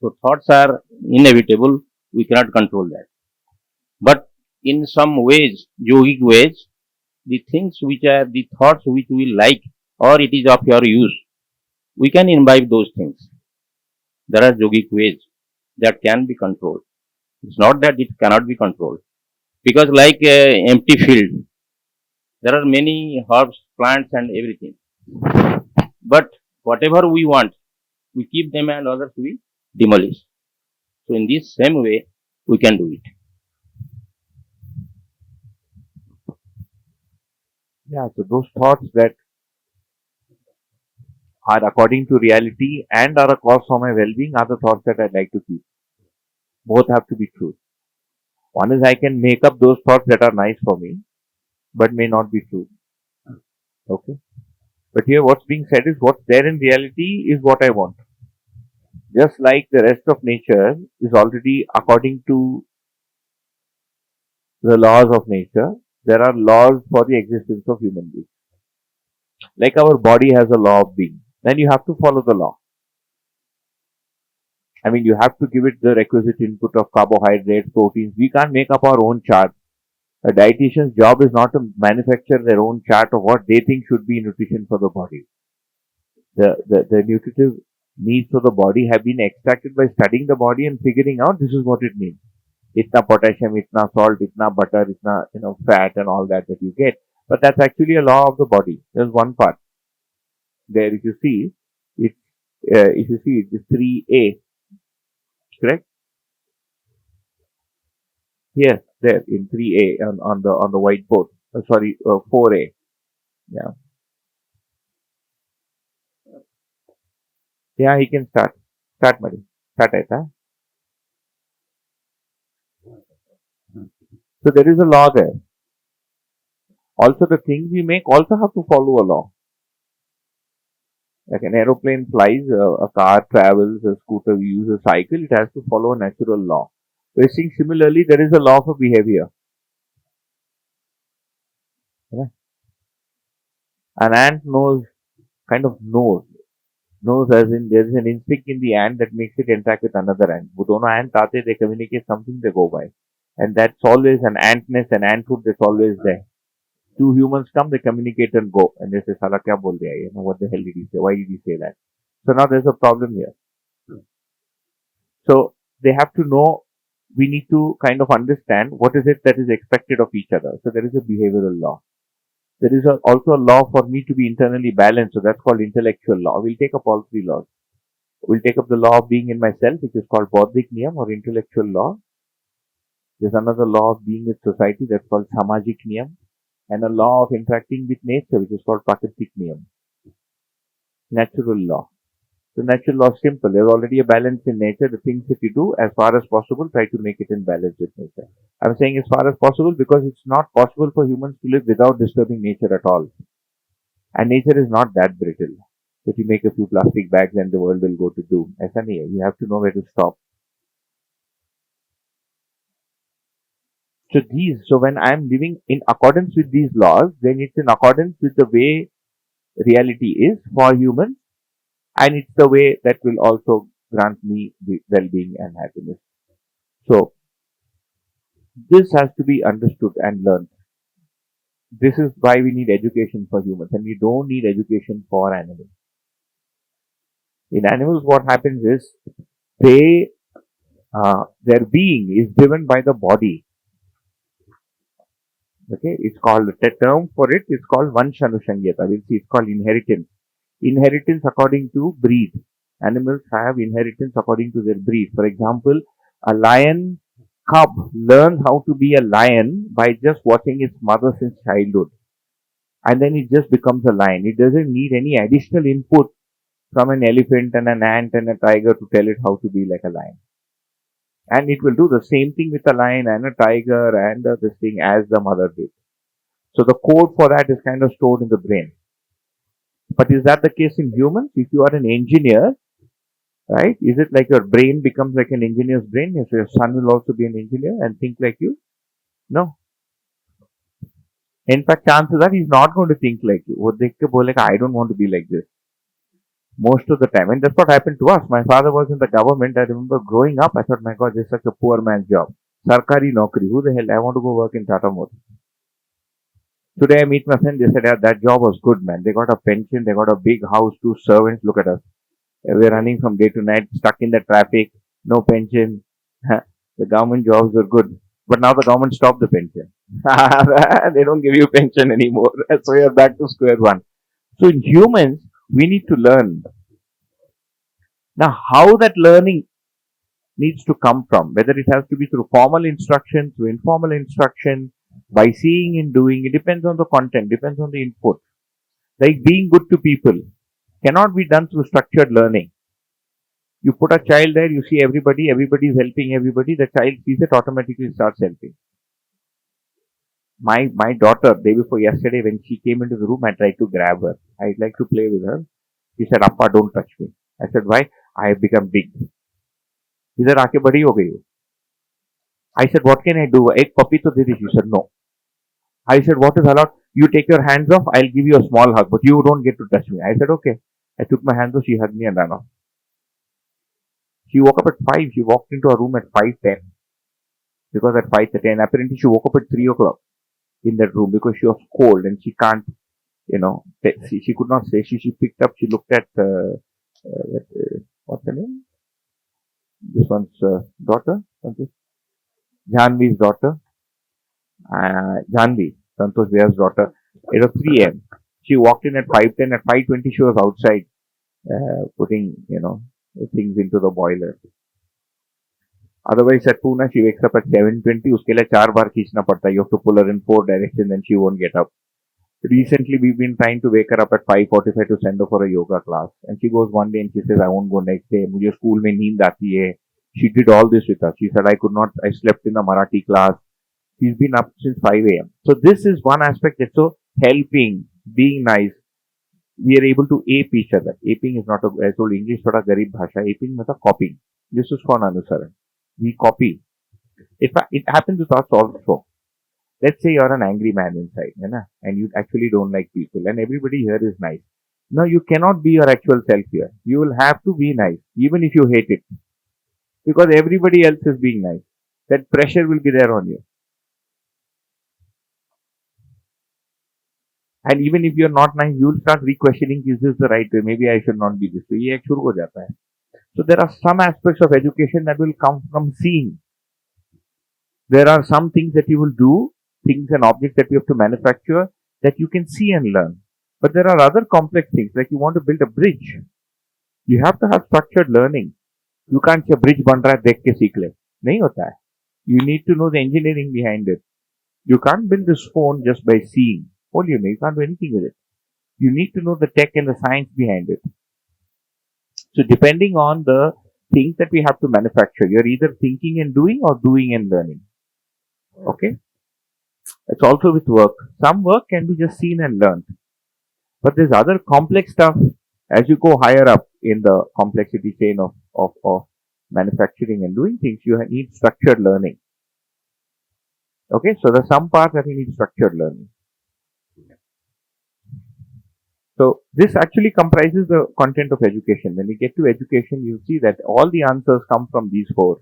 So thoughts are inevitable. We cannot control that. But in some ways, yogic ways, the things which are the thoughts which we like or it is of your use, we can imbibe those things. There are yogic ways that can be controlled. It's not that it cannot be controlled. Because like empty field, there are many herbs, plants and everything. But whatever we want, we keep them and others we demolish. So in this same way, we can do it. Yeah, so those thoughts that are according to reality and are a cause for my well-being are the thoughts that I'd like to keep. Both have to be true. One is I can make up those thoughts that are nice for me, but may not be true. Okay. But here what's being said is what's there in reality is what I want. Just like the rest of nature is already according to the laws of nature, there are laws for the existence of human beings. Like our body has a law of being, then you have to follow the law. I mean, you have to give it the requisite input of carbohydrates, proteins. We can't make up our own chart. A dietitian's job is not to manufacture their own chart of what they think should be nutrition for the body. The nutritive needs of the body have been extracted by studying the body and figuring out this is what it needs. Itna potassium, itna salt, itna butter, itna fat and all that you get. But that's actually a law of the body. There's one part. There if you see, it's if you see it's 3A, correct? Yes, there in 3A on the whiteboard. Sorry, 4A. Yeah. Yeah, he can start. Start, Mari. Start it, huh? So there is a law there. Also, the things we make also have to follow a law. Like an aeroplane flies, a car travels, a scooter uses a cycle, it has to follow a natural law. We're seeing similarly, there is a law for behavior. Yeah. An ant knows as in there is an instinct in the ant that makes it interact with another ant. वो दोनों ant आते, they communicate something, they go by. And that's always an antness, an anthood that's always there. Two humans come, they communicate and go. And they say, Sala kya bol diya? What the hell did he say? Why did he say that? So now there's a problem here. So they have to know, we need to kind of understand what is it that is expected of each other. So there is a behavioral law. There is also a law for me to be internally balanced. So that's called intellectual law. We'll take up all three laws. We'll take up the law of being in myself, which is called Bodhik Niyam or intellectual law. There's another law of being with society that's called Samajik Niyam. And a law of interacting with nature, which is called Prakritik Niyam. Natural law. The natural law is simple. There's already a balance in nature. The things that you do, as far as possible, try to make it in balance with nature. I'm saying as far as possible because it's not possible for humans to live without disturbing nature at all. And nature is not that brittle. If you make a few plastic bags and the world will go to doom. ऐसा नहीं है. You have to know where to stop. So when I'm living in accordance with these laws, then it's in accordance with the way reality is for humans, and it's the way that will also grant me the well-being and happiness. So this has to be understood and learned. This is why we need education for humans, and we don't need education for animals. In animals, what happens is they their being is driven by the body. Okay, it's called the term for it is called Vanshanushanyata. We'll see it's called inheritance. Inheritance according to breed. Animals have inheritance according to their breed. For example, a lion cub learns how to be a lion by just watching its mother since childhood. And then it just becomes a lion. It doesn't need any additional input from an elephant and an ant and a tiger to tell it how to be like a lion. And it will do the same thing with a lion and a tiger and this thing as the mother did. So the code for that is kind of stored in the brain. But is that the case in humans? If you are an engineer, right? Is it like your brain becomes like an engineer's brain? If your son will also be an engineer and think like you? No. In fact, chances are he's not going to think like you. I don't want to be like this. most of the time. And that's what happened to us. My father was in the government. I remember growing up, I thought, my God, this is such a poor man's job. Sarkari Naukri. Who the hell? I want to go work in Tata Motors. Today I meet my friend. They said, yeah, that job was good, man. They got a pension. They got a big house, 2 servants. Look at us. We're running from day to night, stuck in the traffic, no pension. The government jobs were good. But now the government stopped the pension. They don't give you pension anymore. So you're back to square one. So in humans, we need to learn. Now, how that learning needs to come from, whether it has to be through formal instruction, through informal instruction, by seeing and doing, it depends on the content, depends on the input. Like being good to people cannot be done through structured learning. You put a child there, you see everybody, everybody is helping everybody, the child sees it, automatically starts helping. My daughter, day before yesterday, when she came into the room, I tried to grab her. I'd like to play with her. She said, Appa, don't touch me. I said, why? I have become big. इधर आके बड़ी हो गई हो. I said, what can I do? एक puppy तो दे दी. She said, no. I said, what is allowed? You take your hands off, I'll give you a small hug, but you don't get to touch me. I said, okay. I took my hands off, she hugged me and ran off. She woke up at 5. She walked into her room at 5:10. Because at 5:10, apparently she woke up at 3 o'clock in that room because she was cold and she can't, she could not say. She picked up, she looked at, what's her name? This one's daughter, Janvi's daughter, Janvi, Santosh Vyas's daughter. It was 3 a.m. She walked in at 5:10. At 5:20, she was outside putting, things into the boiler. Otherwise, at Pune, she wakes up at 7:20. उसके लिए 4 बार खींचना पड़ता है. You have to pull her in 4 directions and she won't get up. Recently, we've been trying to wake her up at 5:45 to send her for a yoga class. And she goes one day and she says, I won't go next day. मुझे school में नींद आती है. She did all this with us. She said, I could not, I slept in the Marathi class. She's been up since 5 a.m. So this is one aspect that's so helping, being nice. We are able to ape each other. Aping is not a, I told English थोड़ा गरीब भाषा. Aping means copying. This is called अनुसरण. We copy. It happens with us also. Let's say you're an angry man inside, and you actually don't like people, and everybody here is nice. No, you cannot be your actual self here. You will have to be nice, even if you hate it, because everybody else is being nice. That pressure will be there on you. And even if you're not nice, you'll start re-questioning, is this the right way? Maybe I should not be this way. ये शुरू हो जाता है. So there are some aspects of education that will come from seeing. There are some things that you will do, things and objects that you have to manufacture that you can see and learn. But there are other complex things, like you want to build a bridge. You have to have structured learning. You can't say bridge बन रहा है देख के सीख ले. नहीं होता है. You need to know the engineering behind it. You can't build this phone just by seeing. Only you can't do anything with it. You need to know the tech and the science behind it. So depending on the things that we have to manufacture, you're either thinking and doing or doing and learning. Okay? It's also with work. Some work can be just seen and learned. But there's other complex stuff. As you go higher up in the complexity chain of manufacturing and doing things, you need structured learning. Okay? So there's some parts that you need structured learning. So this actually comprises the content of education. When we get to education, you see that all the answers come from these 4.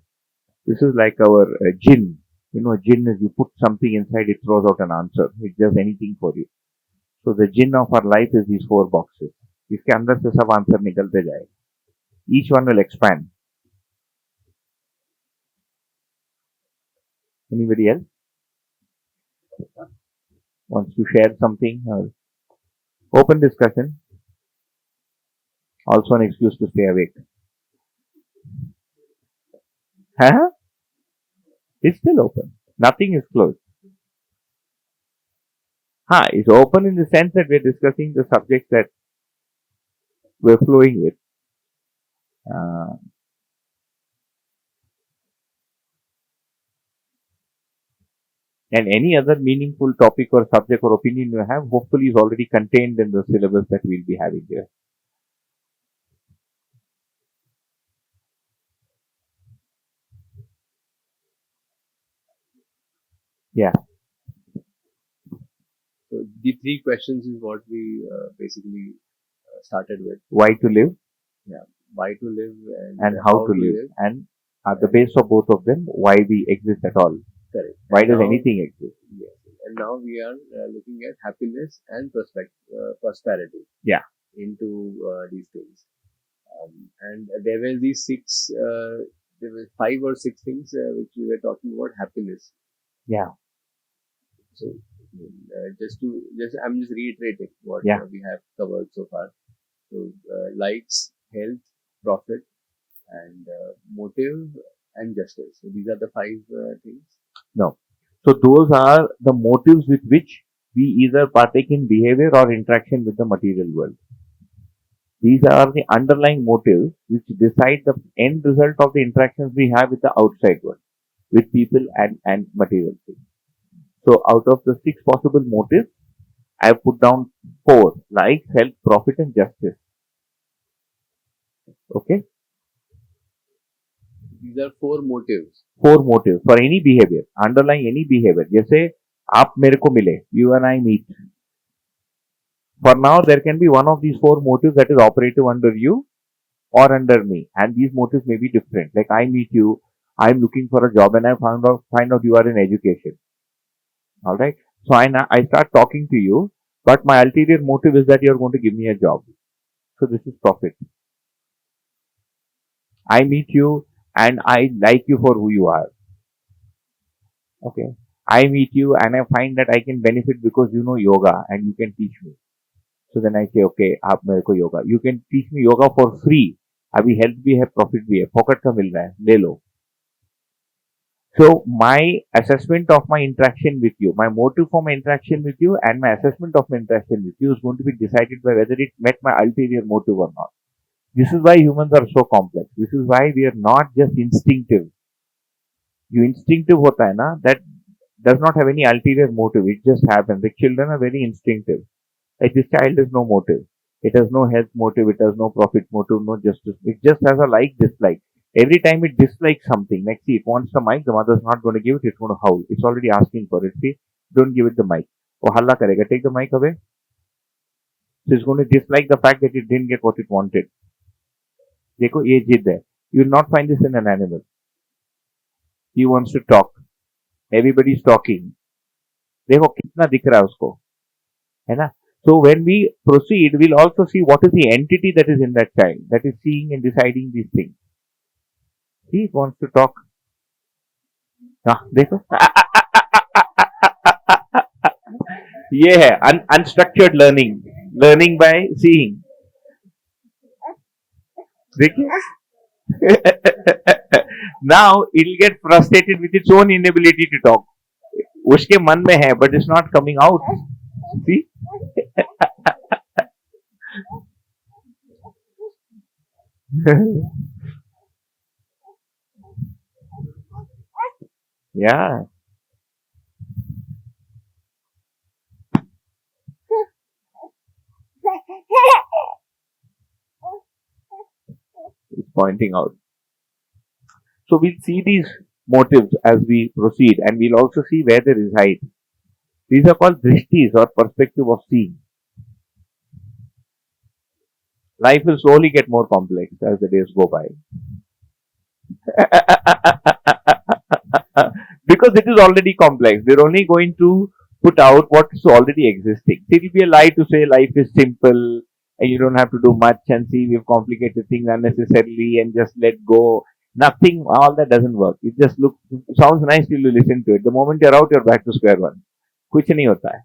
This is like our gin. A gin is you put something inside, it throws out an answer. It does anything for you. So the gin of our life is these 4 boxes. इसके अंदर से सब answer निकलते जाए. Each one will expand. Anybody else wants to share something? Open discussion. Also an excuse to stay awake. Huh? It's still open. Nothing is closed. It's open in the sense that we're discussing the subjects that we're flowing with. And any other meaningful topic or subject or opinion you have, hopefully is already contained in the syllabus that we'll be having here. Yeah. So the 3 questions is what we basically started with. Why to live? Yeah. Why to live and how to live, and at the base of both of them, why we exist at all. Correct. Why And does now, anything exist? yes. And now we are looking at happiness and prosperity Yeah. into these things. And there were these there were 5 or 6 things which we were talking about happiness. Yeah. So, I'm just reiterating what Yeah. we have covered so far. So, likes, health, profit, and motive and justice. So these are the 5 things. No. So those are the motives with which we either partake in behavior or interaction with the material world. These are the underlying motives which decide the end result of the interactions we have with the outside world, with people and material things. So out of the 6 possible motives, I have put down 4: like, health, profit, and justice. Okay? These are 4 motives. 4 motives for any behavior, underlying any behavior. जैसे आप मेरे को मिले, you and I meet. For now, there can be one of these 4 motives that is operative under you or under me, and these motives may be different. Like I meet you, I'm looking for a job, and I find out you are in education. All right. So I start talking to you, but my ulterior motive is that you're going to give me a job. So this is profit. I meet you and I like you for who you are. Okay. I meet you and I find that I can benefit because you know yoga and you can teach me. So then I say, okay, आप मेरे को yoga. You can teach me yoga for free. अभी health भी है, profit भी है, pocket का मिल रहा है, ले लो. So my assessment of my interaction with you, my motive for my interaction with you, and my assessment of my interaction with you is going to be decided by whether it met my ulterior motive or not. This is why humans are so complex. This is why we are not just instinctive. You instinctive hota hai na, that does not have any ulterior motive. It just happens. The children are very instinctive. Like this child has no motive. It has no health motive. It has no profit motive, no justice. It just has a like, dislike. Every time it dislikes something, like see, it wants the mic, the mother's not going to give it, it's going to howl. It's already asking for it. See, don't give it the mic. Oh, halla karega. Take the mic away. So it's going to dislike the fact that it didn't get what it wanted. देखो ये जिद है. You will not find this in an animal. He wants to talk. Everybody is talking. देखो कितना दिख रहा है उसको, है ना? So when we proceed, we'll also see what is the entity that is in that child that is seeing and deciding these things. He wants to talk. हाँ देखो ये है unstructured learning by seeing. देखिए now it'll get frustrated with its own inability to talk. उसके मन में है but it's not coming out. See? Yeah. It's pointing out. So we'll see these motives as we proceed, and we'll also see where they reside. These are called drishtis or perspective of seeing. Life will slowly get more complex as the days go by. Because it is already complex. We're only going to put out what is already existing. It will be a lie to say life is simple and you don't have to do much and see we've complicated things unnecessarily and just let go. Nothing, all that doesn't work. It just sounds nice till you listen to it. The moment you're out, you're back to square one. कुछ नहीं होता है.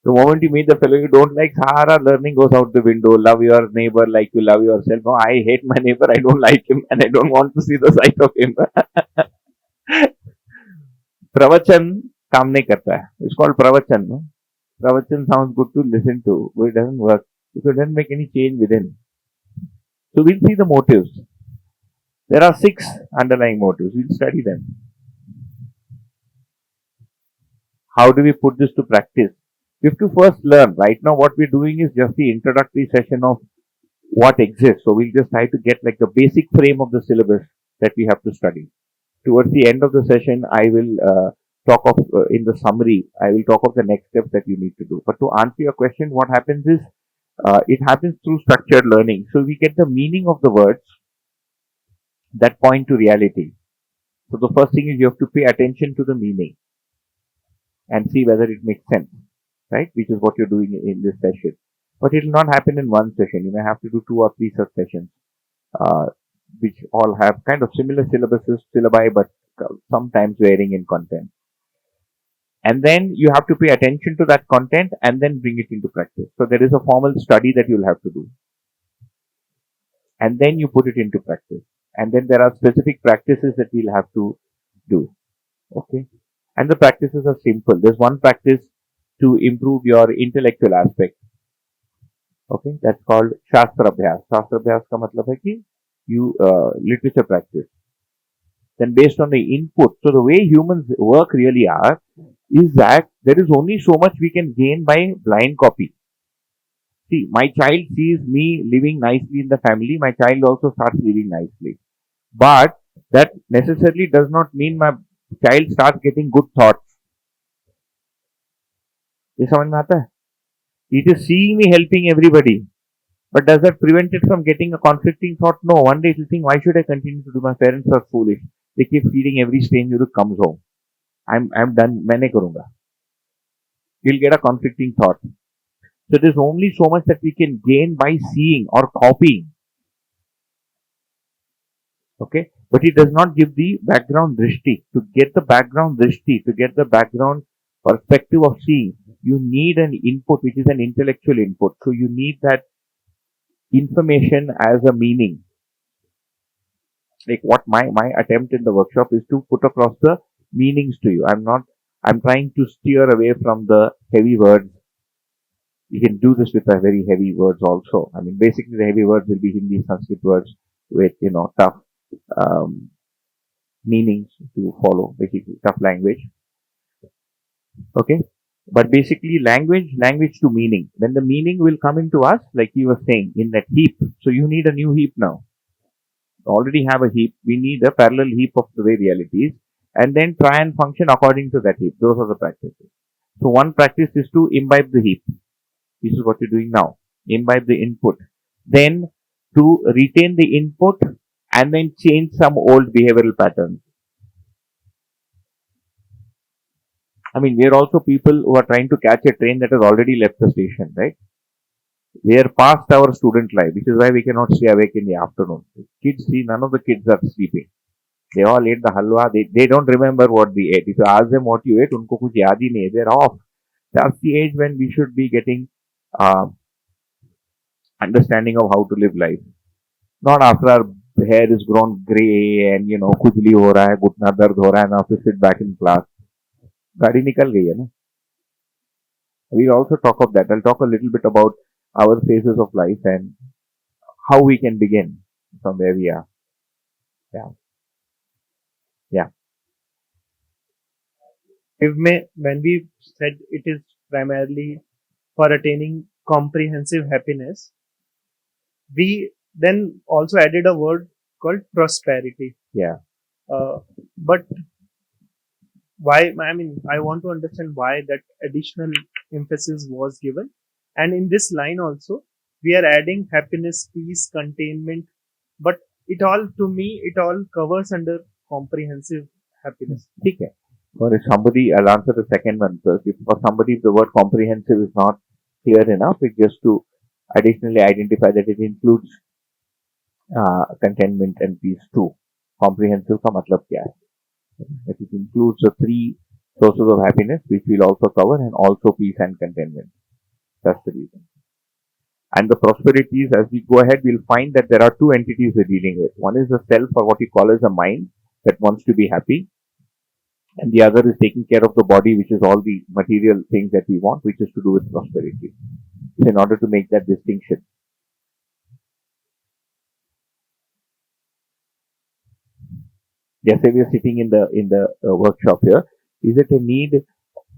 The moment you meet the fellow you don't like, Sahara learning goes out the window. Love your neighbor like you love yourself. No, I hate my neighbor. I don't like him and I don't want to see the sight of him. प्रवचन काम नहीं करता है. It's called pravachan. No? Pravachan sounds good to listen to, but it doesn't work because it doesn't make any change within. So we'll see the motives. There are 6 underlying motives. We'll study them. How do we put this to practice? We have to first learn. Right now, what we're doing is just the introductory session of what exists. So we'll just try to get like the basic frame of the syllabus that we have to study. Towards the end of the session, I will talk of, in the summary, I will talk of the next steps that you need to do. But to answer your question, what happens is It happens through structured learning. So we get the meaning of the words that point to reality. So the first thing is you have to pay attention to the meaning and see whether it makes sense, right? Which is what you're doing in this session. But it will not happen in one session. You may have to do 2 or 3 such sessions, uh, which all have kind of similar syllabi, but sometimes varying in content. And then you have to pay attention to that content and then bring it into practice. So there is a formal study that you'll have to do. And then you put it into practice. And then there are specific practices that we'll have to do. Okay. And the practices are simple. There's one practice to improve your intellectual aspect. Okay. That's called Shastra Abhyas. Shastra Abhyas ka matlab hai ki you literature practice. Then based on the input, so the way humans work really are is that there is only so much we can gain by blind copy. See, my child sees me living nicely in the family, my child also starts living nicely. But that necessarily does not mean my child starts getting good thoughts. ये समझ में आता है? It is seeing me helping everybody. But does that prevent it from getting a conflicting thought? No. One day it will think, why should I continue to do? My parents are foolish. They keep feeding every stranger who comes home. I'm done. मैंने करूँगा. You'll get a conflicting thought. So there's only so much that we can gain by seeing or copying. Okay? But it does not give the background drishti. To get the background drishti, to get the background perspective of seeing, you need an input which is an intellectual input. So you need that information as a meaning. Like what my attempt in the workshop is to put across the meanings to you. I'm trying to steer away from the heavy words. You can do this with very heavy words also. I mean, basically the heavy words will be Hindi, Sanskrit words with, tough meanings to follow, basically tough language. Okay. But basically language to meaning. Then the meaning will come into us, like you were saying, in that heap. So you need a new heap now. You already have a heap. We need a parallel heap of the way reality is. And then try and function according to that heap. Those are the practices. So one practice is to imbibe the heap. This is what you're doing now. Imbibe the input. Then to retain the input and then change some old behavioral patterns. I mean, we are also people who are trying to catch a train that has already left the station, right? We are past our student life, which is why we cannot stay awake in the afternoon. Kids, see, none of the kids are sleeping. They all ate the halwa. They don't remember what we ate. If you ask them what you ate, unko kuch yaad hi nahi. They're off. That's the age when we should be getting understanding of how to live life. Not after our hair is grown grey and khujli ho raha hai, घुटना दर्द हो रहा है, now to sit back in class. गाड़ी निकल गई है ना. We'll also talk of that. I'll talk a little bit about our phases of life and how we can begin from where we are. Yeah. Yeah. When we said it is primarily for attaining comprehensive happiness, we then also added a word called prosperity. Yeah. But why? I mean, I want to understand why that additional emphasis was given. And in this line also, we are adding happiness, peace, containment. But it all covers under comprehensive happiness. ठीक है. For somebody, I'll answer the second one first. If for somebody the word comprehensive is not clear enough, it's just to additionally identify that it includes contentment and peace too. Comprehensive का मतलब क्या है? That it includes the 3 sources of happiness, which we'll also cover, and also peace and contentment. That's the reason. And the prosperities, as we go ahead, we'll find that there are 2 entities we're dealing with. One is the self, or what we call as a mind, that wants to be happy. And the other is taking care of the body, which is all the material things that we want, which is to do with prosperity. So in order to make that distinction. Yes, we are sitting in the workshop here. Is it a need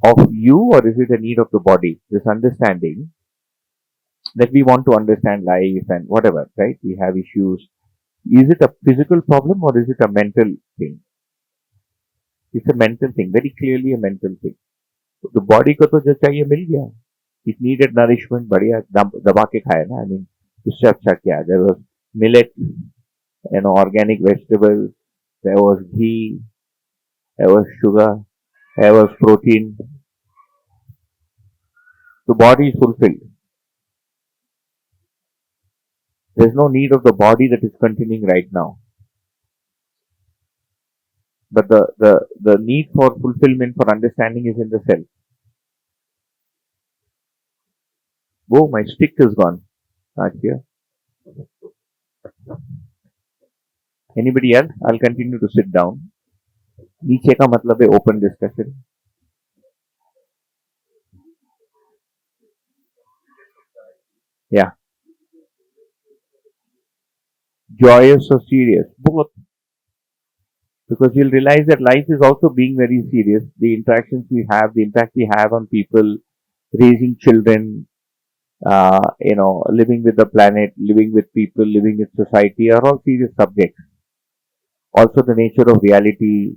of you or is it a need of the body? This understanding that we want to understand life and whatever, right? We have issues. Is it a physical problem or is it a mental thing? It's a mental thing, very clearly a mental thing. So the body को तो जो चाहिए मिल गया. It needed nourishment, बढ़िया दबा के खाया ना. I mean, इससे अच्छा क्या? There was millet, organic vegetables. There was ghee. There was sugar. There was protein. The body is fulfilled. There's no need of the body that is continuing right now. But the need for fulfillment, for understanding is in the self. Oh, my stick is gone. Not here. Anybody else? I'll continue to sit down. नीचे का मतलब है open discussion. Yeah. Joyous or serious? Both. Because you'll realize that life is also being very serious. The interactions we have, the impact we have on people, raising children, living with the planet, living with people, living with society are all serious subjects. Also, the nature of reality,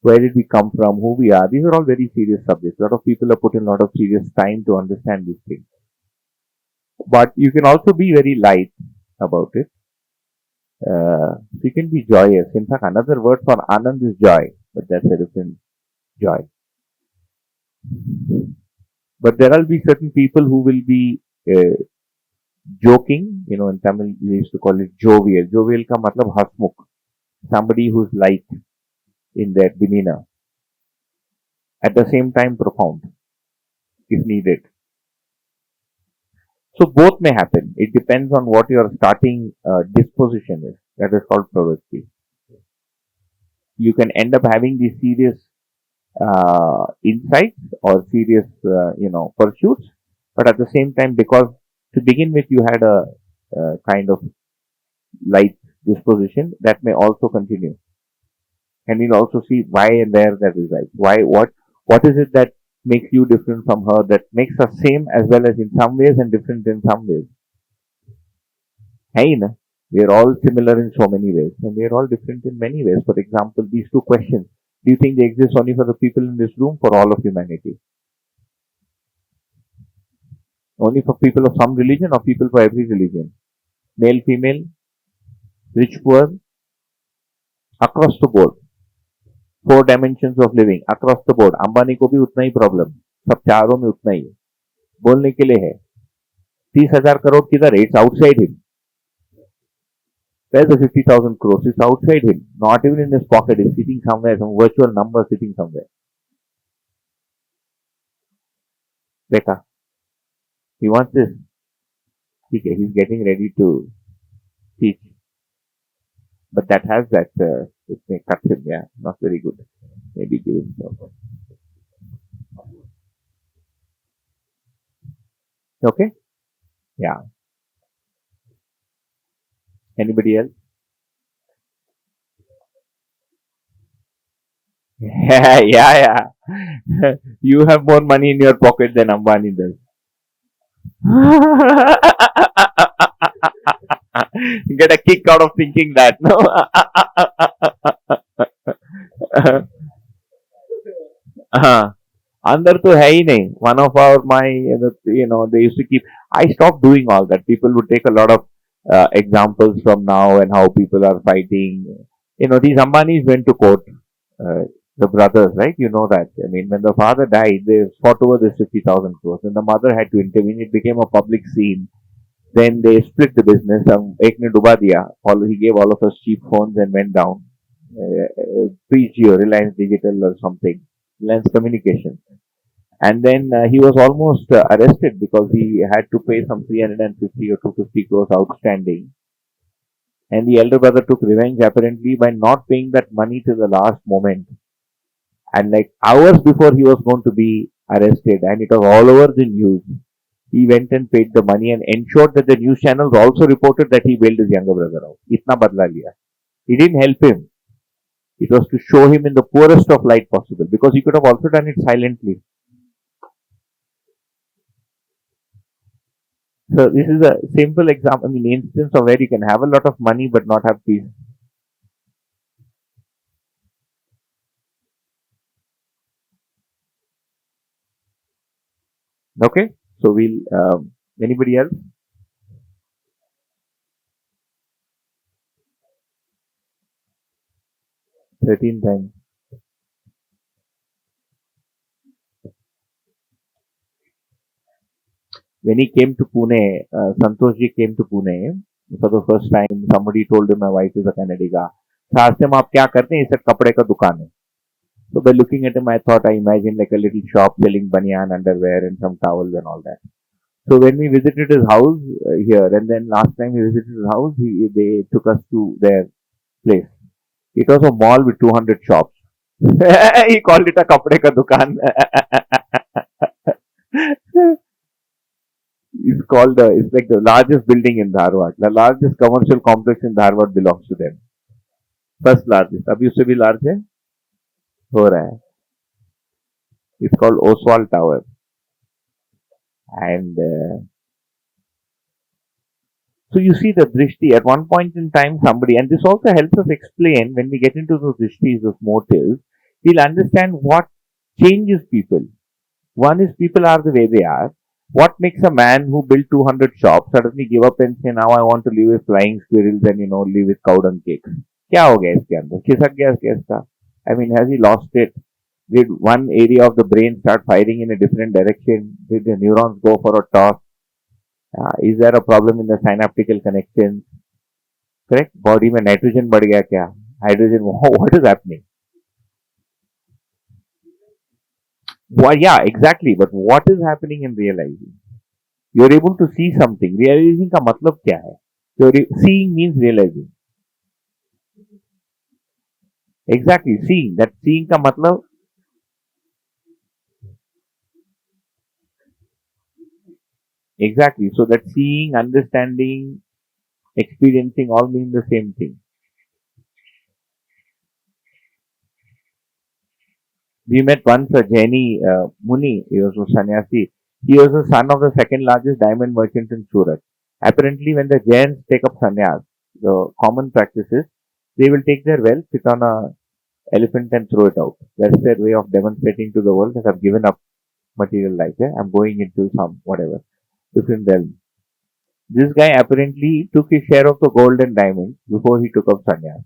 where did we come from, who we are, these are all very serious subjects. A lot of people have put in a lot of serious time to understand these things. But you can also be very light about it. You can be joyous. In fact, another word for Anand is joy, but that's a different joy. But there will be certain people who will be joking. In Tamil we used to call it jovial. Jovial ka matlab hasmukh. Somebody who's light in their demeanor. At the same time profound, if needed. So both may happen. It depends on what your starting disposition is. That is called pravritti. You can end up having these serious insights or serious, pursuits. But at the same time, because to begin with you had a kind of light disposition, that may also continue. And you'll also see why and where that resides. What is it that makes you different from her, that makes us same as well as in some ways and different in some ways? Hey, na? We are all similar in so many ways and we are all different in many ways. For example, these two questions. Do you think they exist only for the people in this room, for all of humanity? Only for people of some religion or people for every religion? Male, female, rich, poor, across the board. 4 dimensions of living, across the board. Ambani को भी उतना ही problem, सब चारों में उतना ही है. बोलने के लिए है 30,000 करोड़ किधर है? It's outside him. Where's the 50,000 crores? It's outside him, not even in his pocket. It's sitting somewhere, some virtual number sitting somewhere. Beta, he wants this. Okay, he's getting ready to teach. But that has that, it may cut him, yeah, not very good. Maybe give him some. Okay? Yeah. Anybody else? Yeah, yeah. You have more money in your pocket than Ambani does. Get a kick out of thinking that, no? अंदर तो है ही नहीं. One of they used to keep. I stopped doing all that. People would take a lot of examples from now and how people are fighting. These Ambanis went to court. The brothers, right? You know that. I mean, when the father died, they fought over this 50,000 crores, and the mother had to intervene. It became a public scene. Then they split the business. Ek ne duba diya. He gave all of us cheap phones and went down. Reliance Digital or something. Reliance Communication. And then he was almost arrested because he had to pay some 350 or 250 crores outstanding. And the elder brother took revenge apparently by not paying that money till the last moment. And like hours before he was going to be arrested, and it was all over the news, he went and paid the money and ensured that the news channels also reported that he bailed his younger brother out. Itna badla liya. He didn't help him. It was to show him in the poorest of light possible, because he could have also done it silently. So this is a simple example, instance of where you can have a lot of money but not have peace. Okay? So we'll, anybody else? 13 times. When he came to Pune, Santoshji came to Pune for the first time. Somebody told him my wife is a Kannadiga. So I asked him, आप क्या करते हैं? He said, कपड़े का दुकान है. So by looking at him, I thought I imagined like a little shop selling banyan underwear and some towels and all that. So when we visited his house here, and then last time we visited his house, they took us to their place. It was a mall with 200 shops. He called it a kapde ka dukan. It's like the largest building in Dharwad. The largest commercial complex in Dharwad belongs to them. First largest. अभी उससे भी large है हो रहा है. It's called Oswald Tower. And so you see the drishti at one point in time somebody, and this also helps us explain when we get into those drishtis, those motives, we'll understand what changes people. One is people are the way they are. What makes a man who built 200 shops suddenly give up and say, now I want to live with flying squirrels and, live with cow dung cakes? क्या हो गया इसके अंदर? खिसक गया इसका? I mean, has he lost it? Did one area of the brain start firing in a different direction? Did the neurons go for a toss? Is there a problem in the synaptical connections? Correct? Body में nitrogen बढ़ गया क्या? Hydrogen, what is happening? Well, yeah, exactly. But what is happening in realizing? You're able to see something. Realizing का मतलब क्या है? Seeing means realizing. Exactly, seeing. That seeing का मतलब exactly. So that seeing, understanding, experiencing all mean the same thing. We met once a Jaini Muni, he was a sannyasi. He was the son of the second largest diamond merchant in Surat. Apparently, when the Jains take up sannyas, the common practice is they will take their wealth, sit on a elephant and throw it out. That's their way of demonstrating to the world that I've given up material life. Yeah? I'm going into some whatever different realm. This guy apparently took his share of the gold and diamonds before he took up sannyas.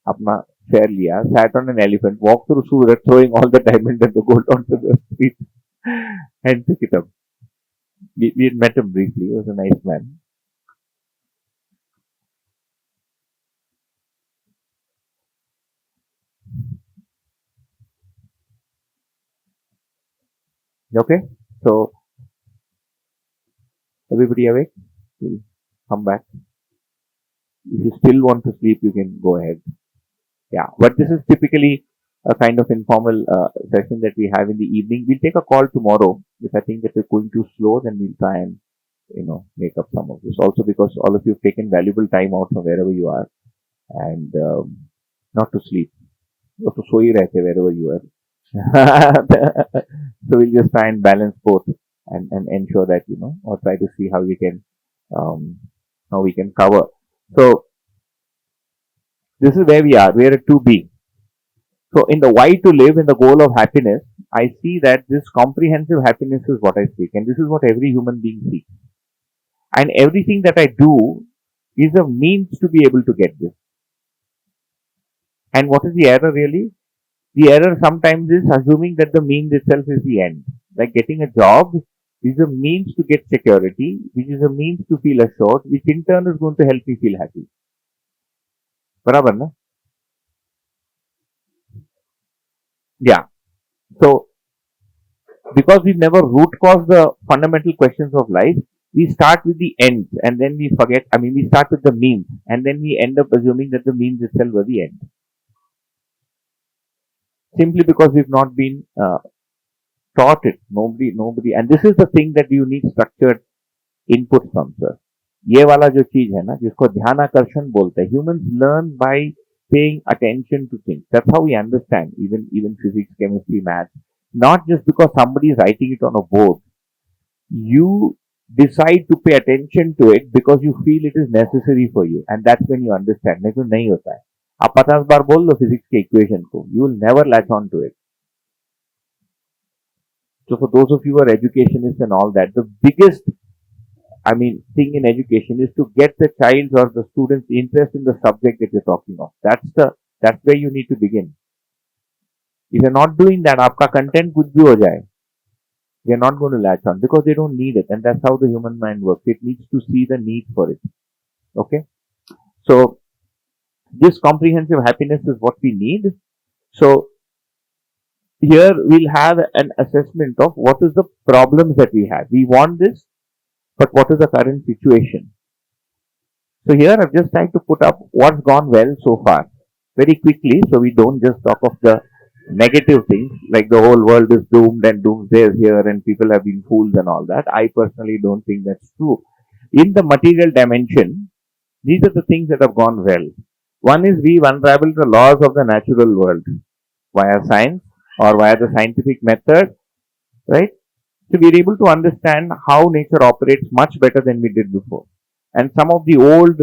अपना share लिया, sat on an elephant, walked through Surat, throwing all the diamond and the gold onto the street, and took it up. We had met him briefly. He was a nice man. Okay, so everybody awake? We'll come back. If you still want to sleep, you can go ahead. Yeah, but this is typically a kind of informal session that we have in the evening. We'll take a call tomorrow. If I think that we're going too slow, then we'll try and make up some of this. Also because all of you have taken valuable time out from wherever you are and not to sleep. Or to so wherever you are. So we'll just try and balance both and ensure that, or try to see how we can cover. So this is where we are. We are at 2B. So in the why to live, in the goal of happiness, I see that this comprehensive happiness is what I seek. And this is what every human being seeks. And everything that I do is a means to be able to get this. And what is the error really? The error sometimes is assuming that the means itself is the end. Like getting a job is a means to get security, which is a means to feel assured, which in turn is going to help me feel happy. बराबर ना? Yeah. So, because we never root cause the fundamental questions of life, we start with the ends and then we forget, we start with the means and then we end up assuming that the means itself were the end. Simply because we've not been taught it. Nobody, and this is the thing that you need structured input from, sir. ये वाला जो चीज है ना जिसको ध्यान आकर्षण बोलते हैं, humans learn by paying attention to things. That's how we understand even physics, chemistry, math. Not just because somebody is writing it on a board. You decide to pay attention to it because you feel it is necessary for you, and that's when you understand. नहीं तो नहीं होता है. आप 50 बार बोल लो physics के equation को, you will never latch on to it. So for those of you who are educationists and all that, the biggest, thing in education is to get the child's or the student's interest in the subject that you're talking of. That's where you need to begin. If you're not doing that, आपका content कुछ भी हो जाए, they're not going to latch on because they don't need it, and that's how the human mind works. It needs to see the need for it. Okay, so this comprehensive happiness is what we need. So here we'll have an assessment of what is the problems that we have. We want this, but what is the current situation? So here I've just tried to put up what's gone well so far very quickly, so we don't just talk of the negative things like the whole world is doomed and doomsday is here and people have been fools and all that. I personally don't think that's true. In the material dimension, these are the things that have gone well. One is we've unraveled the laws of the natural world via science or via the scientific method, right? So we're able to understand how nature operates much better than we did before. And some of the old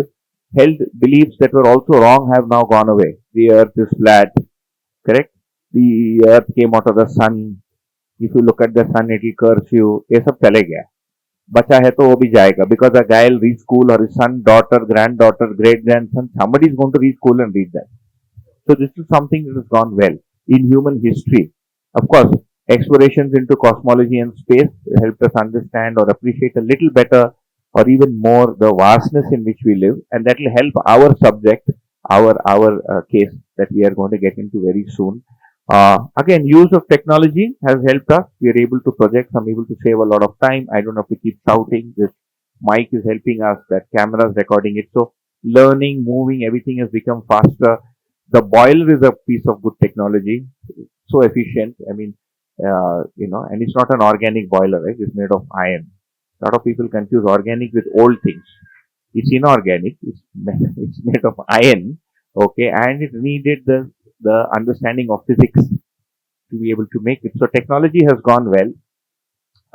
held beliefs that were also wrong have now gone away. The earth is flat, correct? The earth came out of the sun. If you look at the sun, it will curse you. ये सब चले गया. बचा है तो वो भी जाएगा because a guy will read school or his son, daughter, granddaughter, great grandson, somebody is going to read school and read that. So this is something that has gone well in human history. Of course, explorations into cosmology and space helped us understand or appreciate a little better or even more the vastness in which we live, and that will help our subject, our case that we are going to get into very soon. Again, use of technology has helped us. We are able to project. I'm able to save a lot of time. I don't have to keep shouting. This mic is helping us. That camera is recording it. So learning, moving, everything has become faster. The boiler is a piece of good technology. So efficient. And it's not an organic boiler, right? It's made of iron. A lot of people confuse organic with old things. It's inorganic. It's made of iron. Okay, and it needed the understanding of physics to be able to make it. So technology has gone well.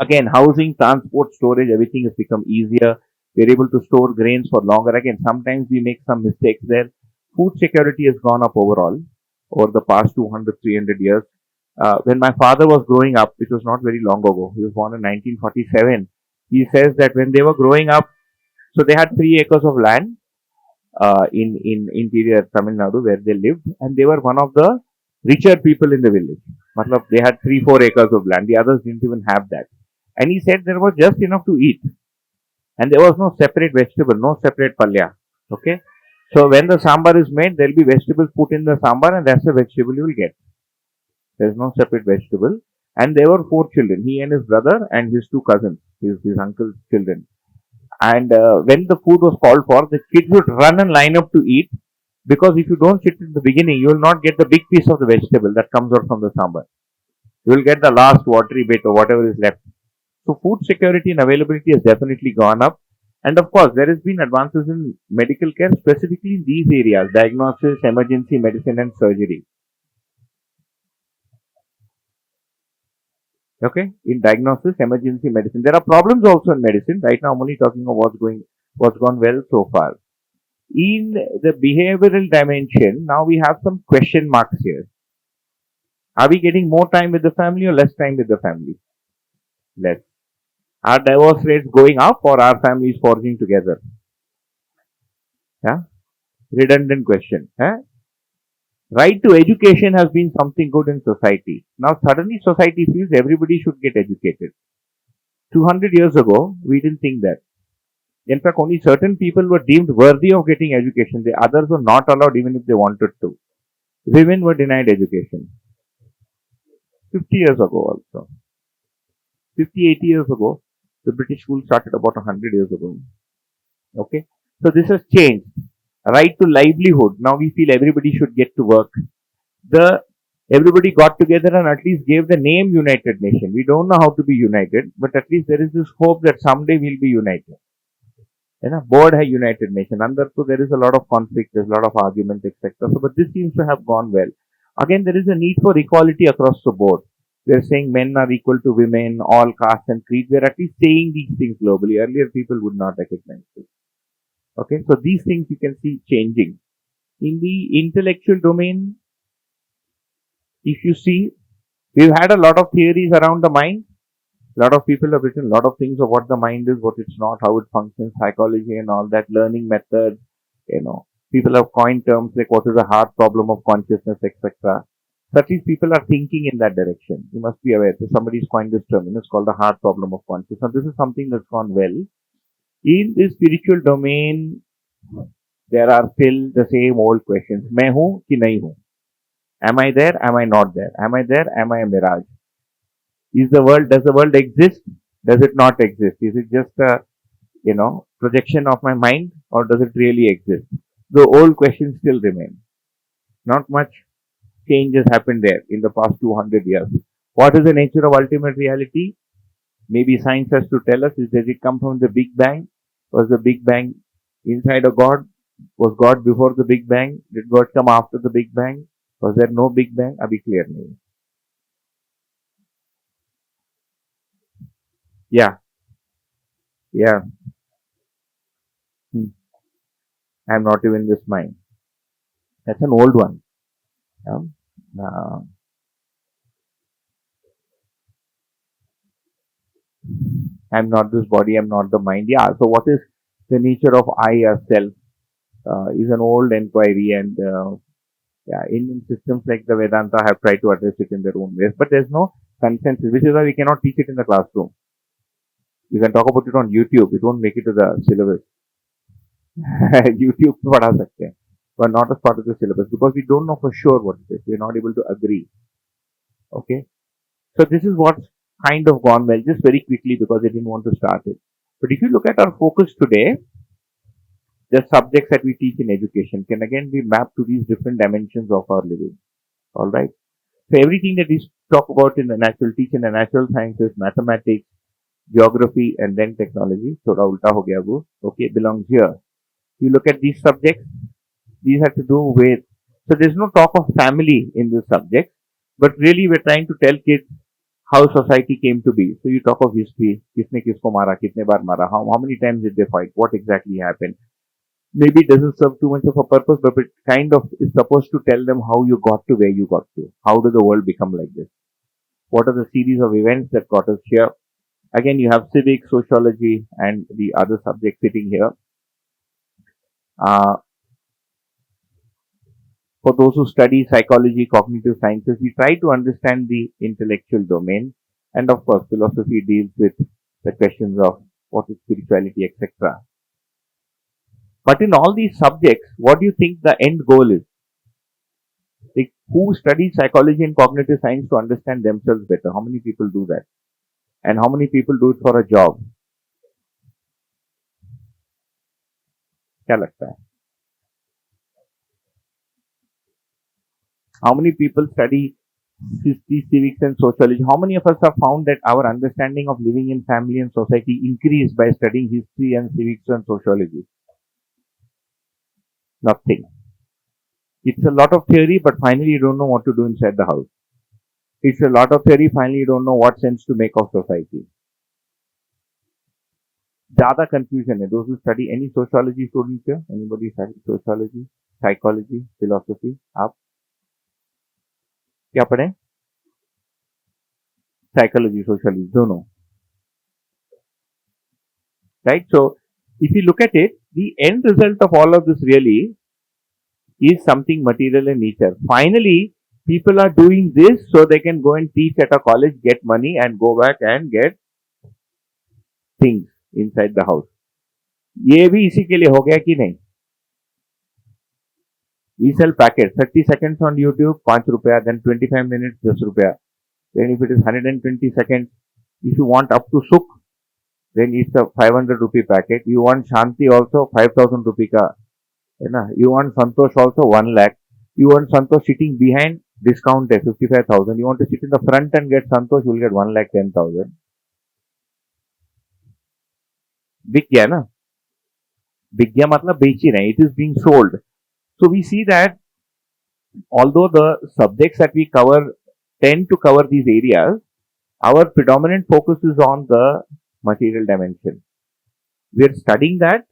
Again, housing, transport, storage, everything has become easier. We're able to store grains for longer. Again, sometimes we make some mistakes there. Food security has gone up overall over the past 200, 300 years. When my father was growing up, it was not very long ago. He was born in 1947. He says that when they were growing up, so they had 3 acres of land in interior Tamil Nadu where they lived, and they were one of the richer people in the village. Matlab, they had 3-4 acres of land. The others didn't even have that. And he said there was just enough to eat, and there was no separate vegetable, no separate palya. Okay, so when the sambar is made, there will be vegetables put in the sambar, and that's the vegetable you will get. There is no separate vegetable. And there were 4 children, he and his brother and his 2 cousins, his uncle's children. And when the food was called for, the kids would run and line up to eat, because if you don't sit at the beginning, you will not get the big piece of the vegetable that comes out from the sambar. You will get the last watery bit or whatever is left. So food security and availability has definitely gone up. And of course, there has been advances in medical care, specifically in these areas: diagnosis, emergency medicine, and surgery. Okay, in diagnosis, emergency medicine. There are problems also in medicine. Right now, I'm only talking of what's gone well so far. In the behavioral dimension, now we have some question marks here. Are we getting more time with the family or less time with the family? Less. Are divorce rates going up or are families forging together? Yeah? Redundant question. Huh? Right to education has been something good in society. Now suddenly society feels everybody should get educated. 200 years ago, we didn't think that. In fact, only certain people were deemed worthy of getting education. The others were not allowed even if they wanted to. Women were denied education. 50 years ago also. 50, 80 years ago, the British school started about 100 years ago. Okay. So this has changed. Right to livelihood. Now we feel everybody should get to work. Everybody got together and at least gave the name United Nation. We don't know how to be united, but at least there is this hope that someday we'll be united. Board hai United Nation. Under so there is a lot of conflict, there's a lot of argument, etc. So, but this seems to have gone well. Again, there is a need for equality across the board. We are saying men are equal to women, all castes and creeds. We are at least saying these things globally. Earlier, people would not recognize this. Okay, so these things you can see changing. In the intellectual domain, if you see, we've had a lot of theories around the mind. lot of people have written a lot of things of what the mind is, what it's not, how it functions, psychology and all that, learning methods, you know. People have coined terms like what is the hard problem of consciousness, etc. Such as people are thinking in that direction. You must be aware that somebody's coined this term, and it's called the hard problem of consciousness. This is something that's gone well. In the spiritual domain, there are still the same old questions. मैं हूँ कि नहीं हूँ? Am I there? Am I not there? Am I there? Am I a mirage? Does the world exist? Does it not exist? Is it just a, projection of my mind, or does it really exist? The old questions still remain. Not much change has happened there in the past 200 years. What is the nature of ultimate reality? Maybe science has to tell us, does it come from the Big Bang? Was the Big Bang inside a God? Was God before the Big Bang? Did God come after the Big Bang? Was there no Big Bang? Abhi clear nahi. Yeah. Yeah. I'm not even this mind. That's an old one. Yeah. I'm not this body, I'm not the mind. Yeah, so what is the nature of I as self is an old inquiry, and yeah, Indian systems like the Vedanta have tried to address it in their own ways, but there's no consensus, which is why we cannot teach it in the classroom. You can talk about it on YouTube, it won't make it to the syllabus. YouTube पे पढ़ा सकते हैं, but not as part of the syllabus because we don't know for sure what it is. We're not able to agree. Okay, so this is what's kind of gone well, just very quickly because I didn't want to start it. But if you look at our focus today, the subjects that we teach in education can again be mapped to these different dimensions of our living. All right. So everything that we talk about in the natural teaching, the natural sciences, mathematics, geography, and then technology, thoda ulta ho gaya wo, okay, belongs here. You look at these subjects, these have to do with, so there's no talk of family in this subject, but really we're trying to tell kids how society came to be. So you talk of history, kisne kisko mara, kitne baar mara, how many times did they fight, what exactly happened. Maybe it doesn't serve too much of a purpose, but it kind of is supposed to tell them how you got to where you got to. How did the world become like this? What are the series of events that got us here? Again, you have civics, sociology, and the other subjects sitting here. For those who study psychology, cognitive sciences, we try to understand the intellectual domain. And of course, philosophy deals with the questions of what is spirituality, etc. But in all these subjects, what do you think the end goal is? Like, who studies psychology and cognitive science to understand themselves better? How many people do that? And how many people do it for a job? क्या लगता है? How many people study history, civics, and sociology? How many of us have found that our understanding of living in family and society increased by studying history and civics and sociology? Nothing. It's a lot of theory, but finally you don't know what to do inside the house. It's a lot of theory, finally you don't know what sense to make of society. Zyada confusion hai. Those who study any sociology students here? Anybody study sociology, psychology, philosophy? आप क्या पढ़े? Psychology, sociology, दोनों. Right? So, if you look at it, the end result of all of this really is something material in nature. Finally, people are doing this so they can go and teach at a college, get money, and go back and get things inside the house. ये भी इसी के लिए हो गया कि नहीं? We sell packets, 30 seconds on YouTube, 5 rupees, then 25 minutes, 10 rupees. Then if it is 120 seconds, if you want up to Sukh, then it's a 500 rupee packet. You want Shanti also, 5,000 rupee ka. You want Santosh also, 1 lakh. You want Santosh sitting behind, discount है 55,000. You want to sit in the front and get Santosh, you will get 1,10,000. बिक गया ना? बिक गया मतलब बेच ही रहे. It is being sold. So we see that although the subjects that we cover tend to cover these areas, our predominant focus is on the material dimension. We are studying that,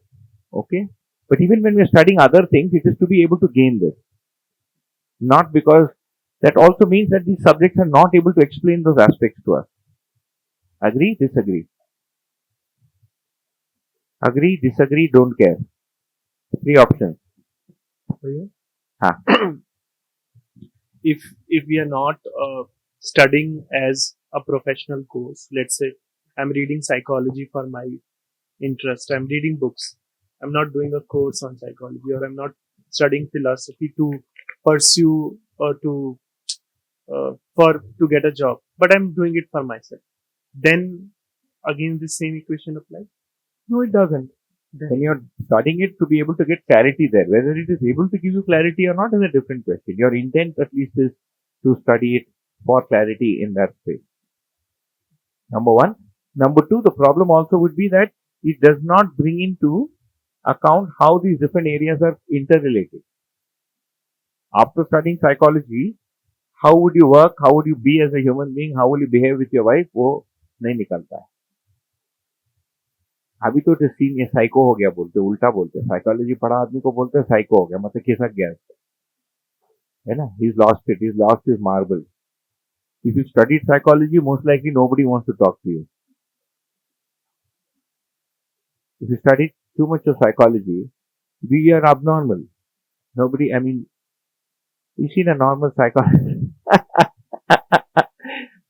okay? But even when we are studying other things, it is to be able to gain this. Not because that also means that these subjects are not able to explain those aspects to us. Agree, disagree. Agree, disagree, don't care. Three options. For you? Huh. If we are not studying as a professional course, let's say I'm reading psychology for my interest, I'm reading books, I'm not doing a course on psychology, or I'm not studying philosophy to pursue or to get a job, but I'm doing it for myself, then again the same equation applies. No, it doesn't. Then When you're studying it to be able to get clarity there, whether it is able to give you clarity or not is a different question. Your intent at least is to study it for clarity in that space. Number one. Number two, the problem also would be that it does not bring into account how these different areas are interrelated. After studying psychology, how would you work? How would you be as a human being? How will you behave with your wife? वो नहीं निकलता है. अभी तो scene ये psycho हो गया बोलते, उल्टा बोलते. साइकोलॉजी पढ़ा आदमी को बोलते हैं साइको हो गया, मतलब खिसक गया है ना. He's lost it. He's lost his marble. If you studied psychology, most likely nobody wants to talk to you. If you study too much of psychology, we are abnormal. Nobody, I mean, you see a normal psychologist.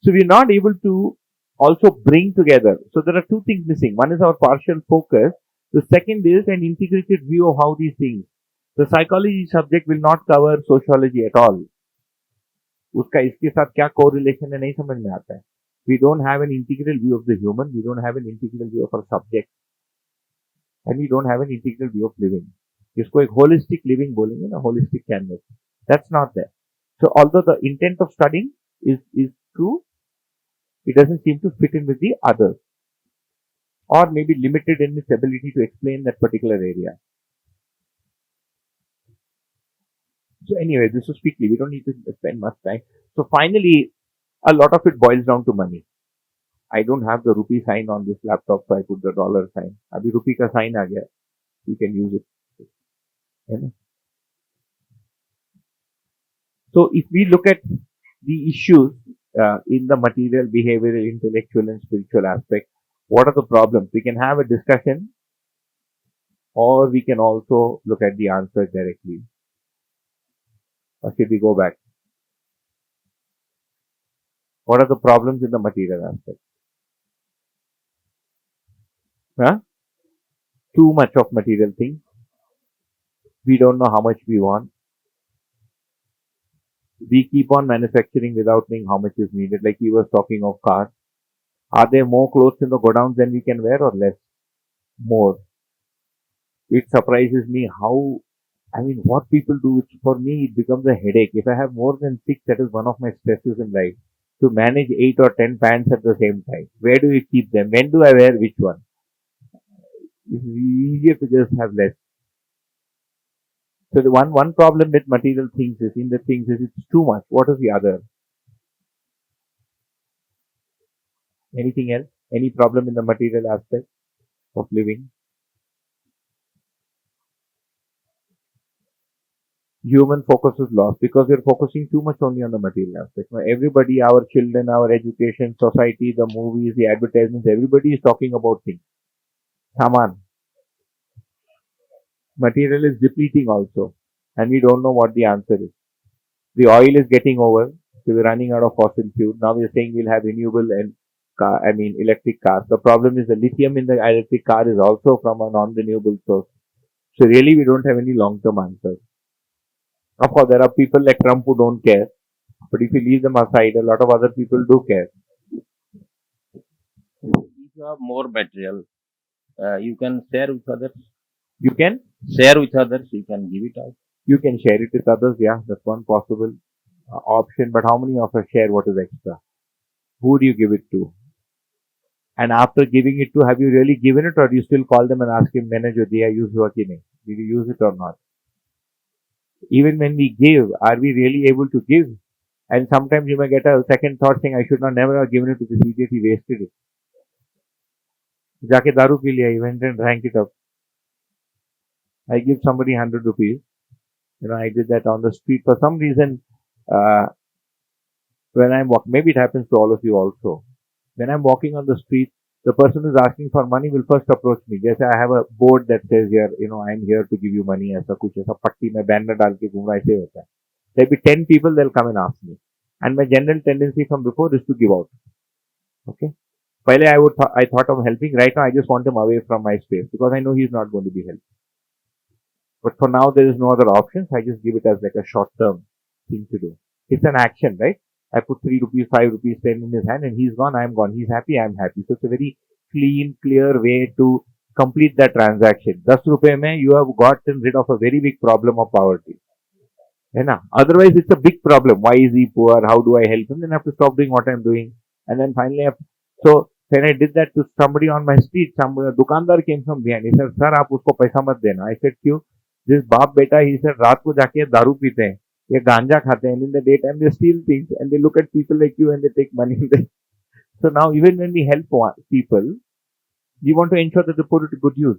So we're not able to also bring together. So there are two things missing. One is our partial focus. The second is an integrated view of how these things. The psychology subject will not cover sociology at all. उसका इसके साथ क्या correlation है नहीं समझ में आता है. We don't have an integral view of the human. We don't have an integral view of our subject. And we don't have an integral view of living. इसको एक holistic living बोलेंगे ना, holistic canvas. That's not there. So although the intent of studying is true, it doesn't seem to fit in with the others, or maybe limited in its ability to explain that particular area. So anyway, this was quickly. We don't need to spend much time. So finally, a lot of it boils down to money. I don't have the rupee sign on this laptop, so I put the dollar sign. Abhi rupee ka sign aa gaya. You can use it. You know? So if we look at the issues in the material, behavioral, intellectual, and spiritual aspect, what are the problems? We can have a discussion, or we can also look at the answer directly. Or should we go back? What are the problems in the material aspect? Huh? Too much of material things. We don't know how much we want. We keep on manufacturing without knowing how much is needed. Like he was talking of cars. Are there more clothes in the godowns than we can wear, or less? More. It surprises me how, I mean, what people do, which for me it becomes a headache. If I have more than 6, that is one of my stresses in life. To manage 8 or 10 pants at the same time. Where do we keep them? When do I wear which one? It's easier to just have less. So the one problem with material things is, in the things is it's too much. What is the other? Anything else? Any problem in the material aspect of living? Human focus is lost because we're focusing too much only on the material aspect. Now, everybody, our children, our education, society, the movies, the advertisements, everybody is talking about things. Saman. Material is depleting also, and we don't know what the answer is. The oil is getting over, so we're running out of fossil fuel. Now we're saying we'll have renewable and electric cars. The problem is the lithium in the electric car is also from a non-renewable source. So really, we don't have any long-term answers. Of course, there are people like Trump who don't care, but if you leave them aside, a lot of other people do care. If you have more material, you can share with others. You can Share with others. You can give it out. you can share it with others. Yeah, that's one possible option. But how many of us share what is extra? Who do you give it to? And after giving it to, have you really given it, or do you still call them and ask him, "Manager, did I use what Did you use it or not?" Even when we give, are we really able to give? And sometimes you may get a second thought saying, "I should not never have given it to this idiot. He wasted it." जाके दारू P लिया, he went and drank it up. I give somebody 100 rupees. I did that on the street for some reason. When I'm walking, maybe it happens to all of you also. When I'm walking on the street, the person who's asking for money will first approach me. They say, I have a board that says here, I'm here to give you money. ऐसा कुछ ऐसा पट्टी में banner डाल के घूम रहा ऐसे होता है. There'll be 10 people, they'll come and ask me. And my general tendency from before is to give out. Okay. Pahले I thought of helping. Right now, I just want him away from my space because I know he's not going to be helped. But for now, there is no other options. I just give it as like a short-term thing to do. It's an action, right? I put 3 rupees, 5 rupees, 10 in his hand and he's gone, I'm gone. He's happy, I'm happy. So it's a very clean, clear way to complete that transaction. 10 rupees mein you have gotten rid of a very big problem of poverty. Otherwise, it's a big problem. Why is he poor? How do I help him? Then I have to stop doing what I'm doing. And then finally, so when I did that to somebody on my street, some dukandar came from behind. He said, sir, आप उसको पैसा मत देना. I said, क्यों? This बाप बेटा, he said, रात को जाके दारू पीते हैं, ये गांजा खाते हैं, and in the daytime they steal things, and they look at people like you and they take money. So now, even when we help people, we want to ensure that they put it to good use.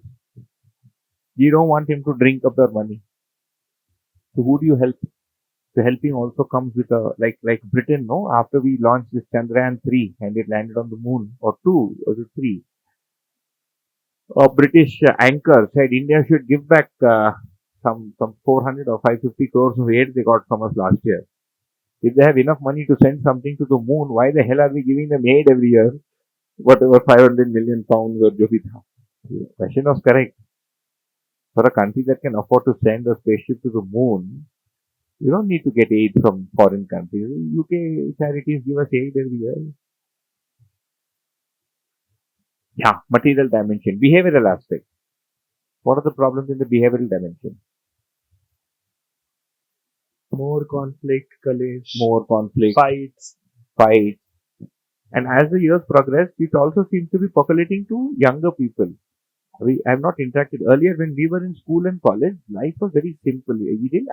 You don't want him to drink up your money. So who do you help? The helping also comes with a like Britain, no? After we launched this Chandrayaan 3 and it landed on the moon, or 2, or 3, a British anchor said India should give back some 400 or 550 crores of aid they got from us last year. If they have enough money to send something to the moon, why the hell are we giving them aid every year? Whatever 500 million pounds or jo bhi tha. The question was correct. For a country that can afford to send a spaceship to the moon, you don't need to get aid from foreign countries. UK charities give us aid every year. Yeah, material dimension, behavioral aspect. What are the problems in the behavioral dimension? More conflict, Kalesh. More conflict, Fights. And as the years progress, it also seems to be percolating to younger people. I have not interacted earlier when we were in school and college. Life was very simple.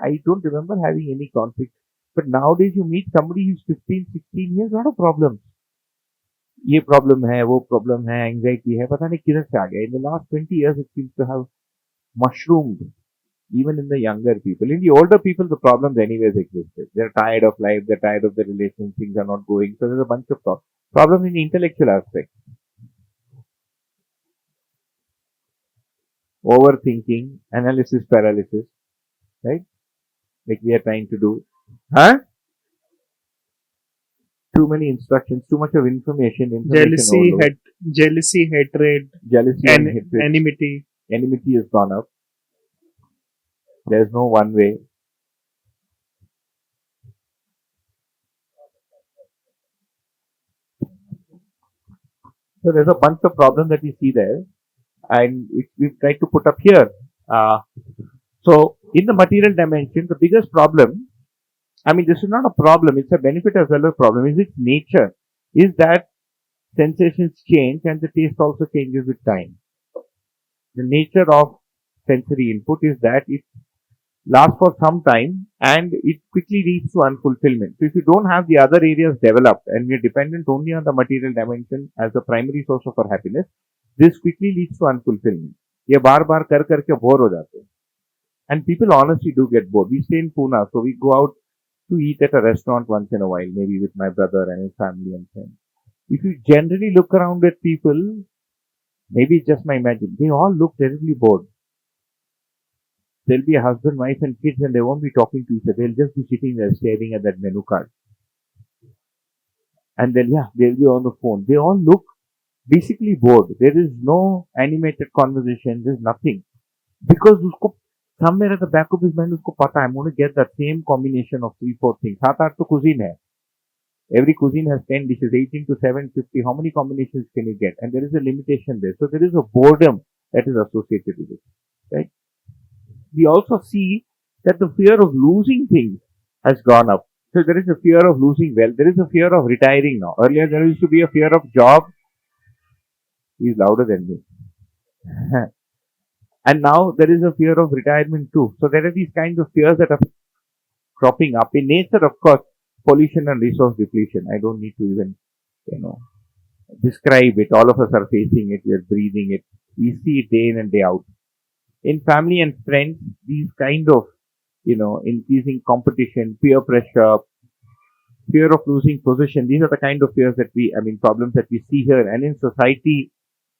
I don't remember having any conflict. But nowadays, you meet somebody who's 15, 16 years, lot of problems. ये problem है, वो problem है, anxiety है, पता नहीं किधर से आ गया. In the last 20 years, it seems to have mushroomed, even in the younger people. In the older people, the problems anyways existed. They're tired of life, they're tired of the relations, things are not going. So there's a bunch of problems in the intellectual aspect. Overthinking, analysis paralysis, right? Like we are trying to do. Too many instructions, too much of information Jealousy, hatred, and hatred. enmity. Enmity has gone up. There's no one way. So there's a bunch of problems that we see there, and we've tried to put up here. So in the material dimension, the biggest problem, this is not a problem, it's a benefit as well as a problem, is its nature, is that sensations change and the taste also changes with time. The nature of sensory input is that it lasts for some time and it quickly leads to unfulfillment. So if you don't have the other areas developed and we are dependent only on the material dimension as the primary source of our happiness, this quickly leads to unfulfillment. ये बार-बार कर bore हो जाते हैं. And people honestly do get bored. We stay in Pune, so we go out to eat at a restaurant once in a while, maybe with my brother and his family and friends. If you generally look around at people, maybe it's just my imagination, they all look terribly bored. There'll be a husband, wife and kids and they won't be talking to each other. They'll just be sitting there staring at that menu card. And then, they'll be on the phone. They all look basically bored. There is no animated conversation. There's nothing. Because somewhere at the back of his mind, usko pata, I'm going to get that same combination of 3-4 things. 7-8 to cuisine hai. Every cuisine has 10 dishes, 18 to 750. How many combinations can you get? And there is a limitation there. So there is a boredom that is associated with it. Right? We also see that the fear of losing things has gone up. So there is a fear of losing wealth. There is a fear of retiring now. Earlier there used to be a fear of job. He's louder than me. And now there is a fear of retirement too. So there are these kinds of fears that are cropping up. In nature, of course, pollution and resource depletion. I don't need to even, describe it. All of us are facing it. We are breathing it. We see it day in and day out. In family and friends, these kind of, increasing competition, peer pressure, fear of losing position. These are the kind of fears that problems that we see here. And in society,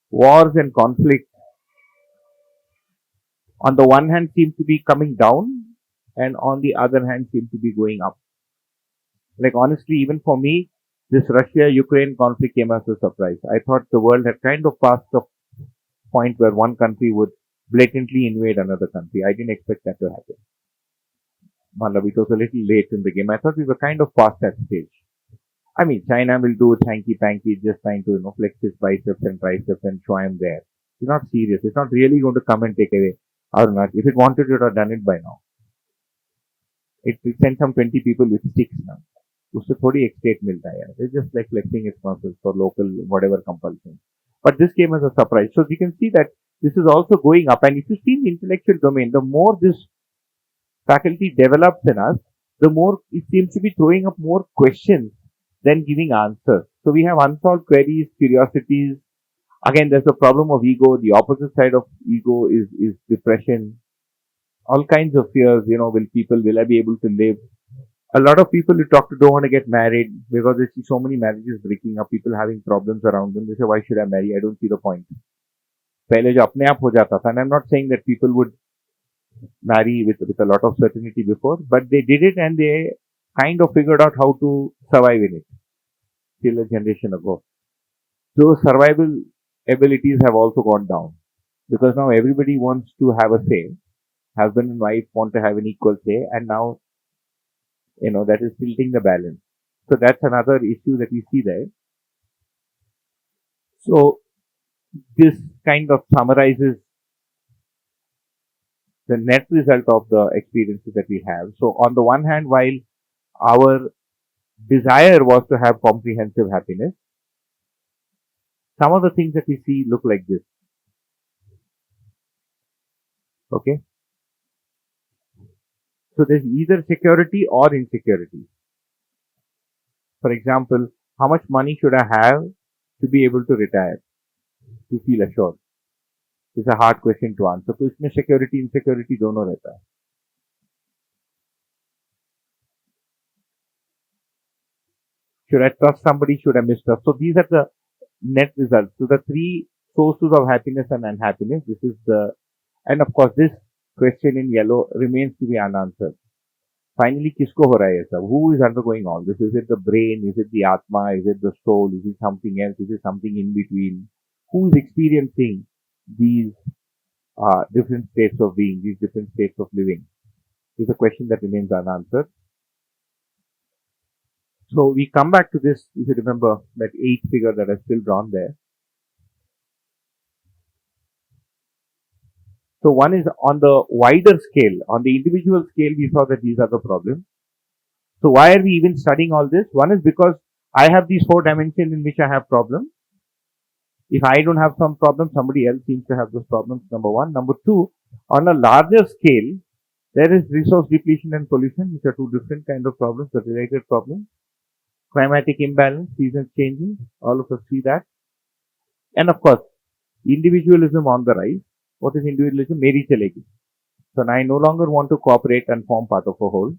wars and conflict, on the one hand, seem to be coming down, and on the other hand, seem to be going up. Like, honestly, even for me, this Russia-Ukraine conflict came as a surprise. I thought the world had kind of passed the point where one country would blatantly invade another country. I didn't expect that to happen. Matlab, it was a little late in the game. I thought we were kind of past that stage. China will do its hanky-panky, just trying to, flex its biceps and triceps and show I'm there. It's not serious. It's not really going to come and take away our not. If it wanted, it would have done it by now. It sent some 20 people with sticks now. उससे थोड़ी estate मिलता है. It's just like flexing its muscles for local whatever compulsion. But this came as a surprise. So you can see that this is also going up. And if you see the intellectual domain, the more this faculty develops in us, the more it seems to be throwing up more questions than giving answers. So we have unsolved queries, curiosities. Again, there's the problem of ego. The opposite side of ego is depression. All kinds of fears, will I be able to live? A lot of people you talk to don't want to get married because they see so many marriages breaking up, people having problems around them. They say, why should I marry? I don't see the point. पहले जो अपने आप हो जाता था, and I'm not saying that people would marry with a lot of certainty before, but they did it and they kind of figured out how to survive in it till a generation ago. Those survival abilities have also gone down because now everybody wants to have a say. Husband and wife want to have an equal say, and now that is tilting the balance. So that's another issue that we see there. So this kind of summarizes the net result of the experiences that we have. So on the one hand, while our desire was to have comprehensive happiness, some of the things that we see look like this. Okay. So there's either security or insecurity. For example, how much money should I have to be able to retire, to feel assured? It's a hard question to answer. तो इसमें security, insecurity दोनों रहता है. Should I trust somebody? Should I mistrust? So these are the net results. So the three sources of happiness and unhappiness. And of course this question in yellow remains to be unanswered. Finally, किसको हो रहा है ऐसा? Who is undergoing all this? Is it the brain? Is it the atma? Is it the soul? Is it something else? Is it something in between? Who is experiencing these different states of being, these different states of living? Is a question that remains unanswered. So we come back to this, if you remember that 8 figure that I've still drawn there. So one is on the wider scale, on the individual scale, we saw that these are the problems. So why are we even studying all this? One is because I have these 4 dimensions in which I have problems. If I don't have some problems, somebody else seems to have those problems, number one. Number two, on a larger scale, there is resource depletion and pollution, which are 2 different kind of problems, the related problems. Climatic imbalance, seasons changing, all of us see that. And of course, individualism on the rise. What is individualism? Meri chalegi. So now I no longer want to cooperate and form part of a whole.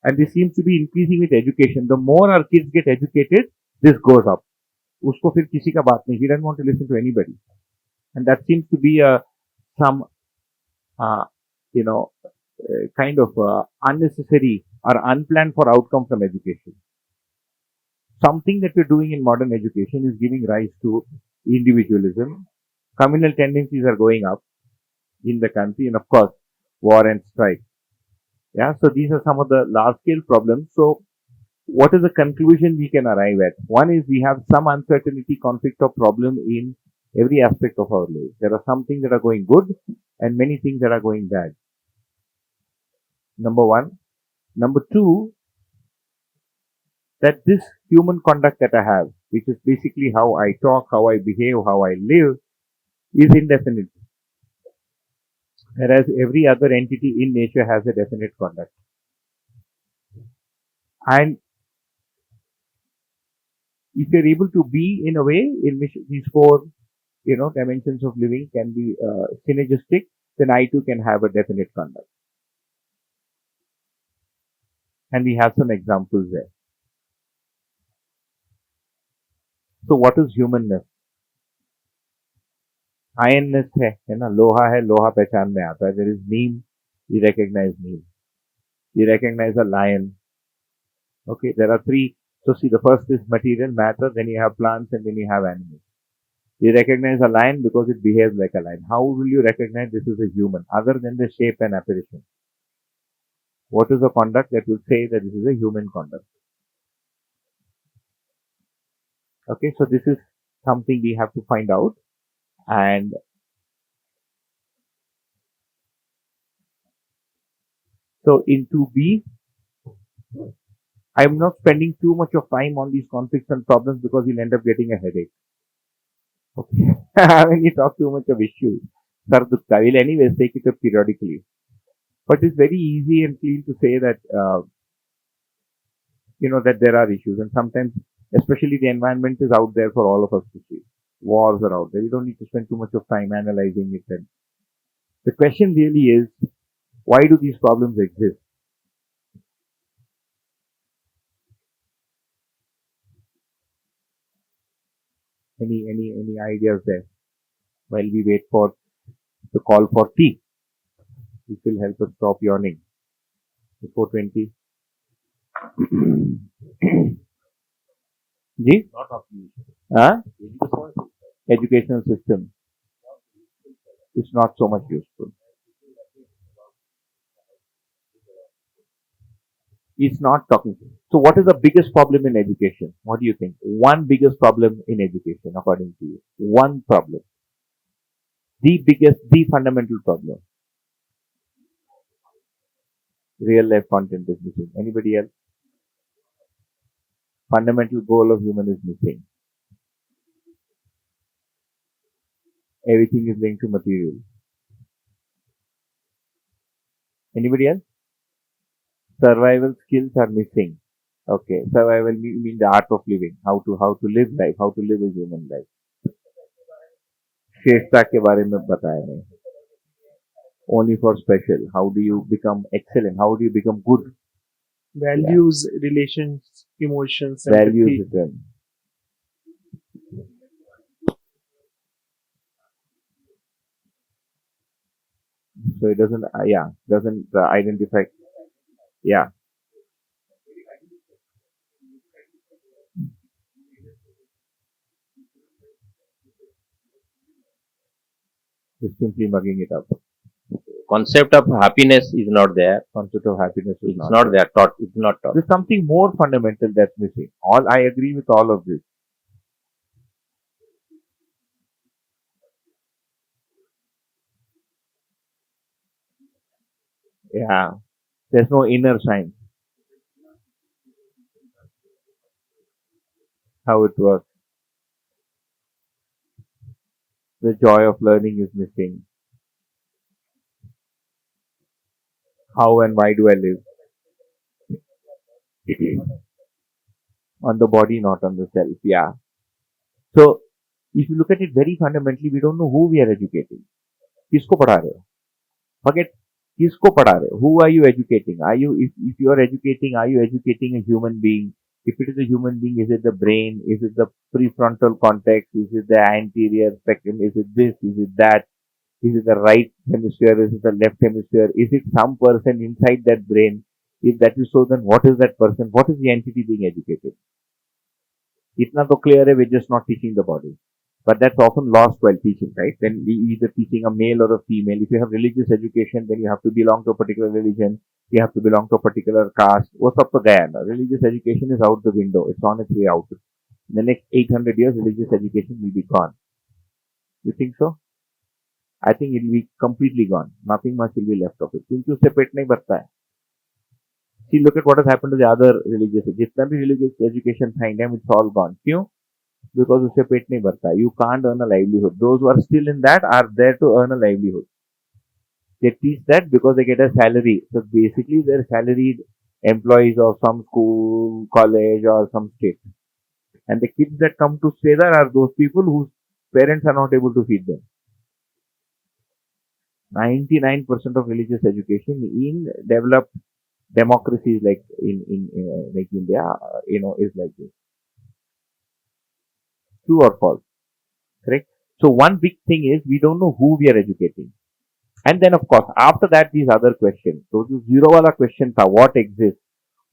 And this seems to be increasing with education. The more our kids get educated, this goes up. Usko fir kisi ka baat nahi. He doesn't want to listen to anybody. And that seems to be some, kind of unnecessary or unplanned for outcome from education. Something that we're doing in modern education is giving rise to individualism. Communal tendencies are going up in the country, and of course, war and strife. Yeah, so these are some of the large scale problems. So what is the conclusion we can arrive at? One is we have some uncertainty, conflict, or problem in every aspect of our life. There are some things that are going good and many things that are going bad. Number one. Number two, that this human conduct that I have, which is basically how I talk, how I behave, how I live, is indefinite. Whereas every other entity in nature has a definite conduct. And if you're able to be in a way in which these 4, dimensions of living can be synergistic, then I too can have a definite conduct. And we have some examples there. So what is humanness? Iron-ness है ना, लोहा है, लोहा पहचान में आता है. There is neem, you recognize neem. You recognize a lion. Okay, there are three. So see, the first is material matter, then you have plants, and then you have animals. You recognize a lion because it behaves like a lion. How will you recognize this is a human, other than the shape and apparition? What is the conduct that will say that this is a human conduct? Okay, so this is something we have to find out. And so in 2B, I'm not spending too much of time on these conflicts and problems because you'll end up getting a headache. Okay. When you talk too much of issues, Sardukta will anyways take it up periodically. But it's very easy and clean to say that, that there are issues. And sometimes, especially the environment is out there for all of us to see. Wars are out there. We don't need to spend too much of time analyzing it. And the question really is, why do these problems exist? Any ideas there? While we wait for the call for tea, this will help us stop yawning. Before 20. Ji? Huh? Educational system is not so much useful. It's not talking. So what is the biggest problem in education? What do you think? One biggest problem in education, according to you. One problem. The biggest, the fundamental problem. Real life content is missing. Anybody else? Fundamental goal of human is missing. Everything is linked to material. Anybody else? Survival skills are missing. Okay, survival mean the art of living, how to live life, how to live a human life. श्रेष्ठता के बारे में बताया नहीं. Only for special. How do you become excellent? How do you become good? Values, relations, emotions, Values empathy. return. So it doesn't, doesn't identify. Yeah. Just simply mugging it up. Concept of happiness is not there. Concept of happiness is It's not there. Taught. It's not taught. There's something more fundamental that's missing. I agree with all of this. Yeah. There's no inner science. How it works. The joy of learning is missing. How and why do I live? On the body, not on the self. Yeah. So, if you look at it very fundamentally, we don't know who we are educating. किसको पढ़ा रहे हो? Forget किसको पढ़ा रहे हो? Who are you educating? If you are educating, are you educating a human being? If it is a human being, is it the brain? Is it the prefrontal cortex? Is it the anterior spectrum? Is it this? Is it that? Is it the right hemisphere? Is it the left hemisphere? Is it some person inside that brain? If that is so, then what is that person? What is the entity being educated? Itna to clear hai, we're just not teaching the body. But that's often lost while teaching, right? Then we either teaching a male or a female. If you have religious education, then you have to belong to a particular religion. You have to belong to a particular caste. Wo sab to gaya na. Religious education is out the window. It's on its way out. In the next 800 years, religious education will be gone. You think so? I think it will be completely gone. Nothing much will be left of it. क्योंकि उससे पेट नहीं भरता है. See, look at what has happened to the other religious. जितना भी religious education था India में, it's all gone. क्यों? Because उससे पेट नहीं भरता. You can't earn a livelihood. Those who are still in that are there to earn a livelihood. They teach that because they get a salary. So basically, they're salaried employees of some school, college, or some state. And the kids that come to stay there are those people whose parents are not able to feed them. 99% of religious education in developed democracies like in like India, is like this. True or false? Correct? So one big thing is we don't know who we are educating. And then of course, after that, these other questions. So the zero wala questions are what exists,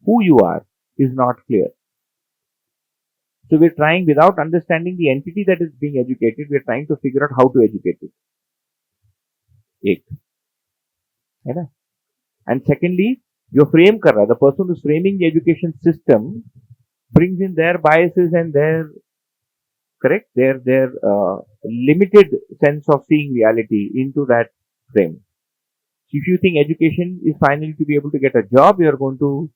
who you are is not clear. So we're trying, without understanding the entity that is being educated, we're trying to figure out how to educate it. एक, है ना? And secondly, your frame kar raha, the person who's framing the education system brings in their biases and their correct their limited sense of seeing reality into that frame. So if you think education is finally to be able to get a job, you are going to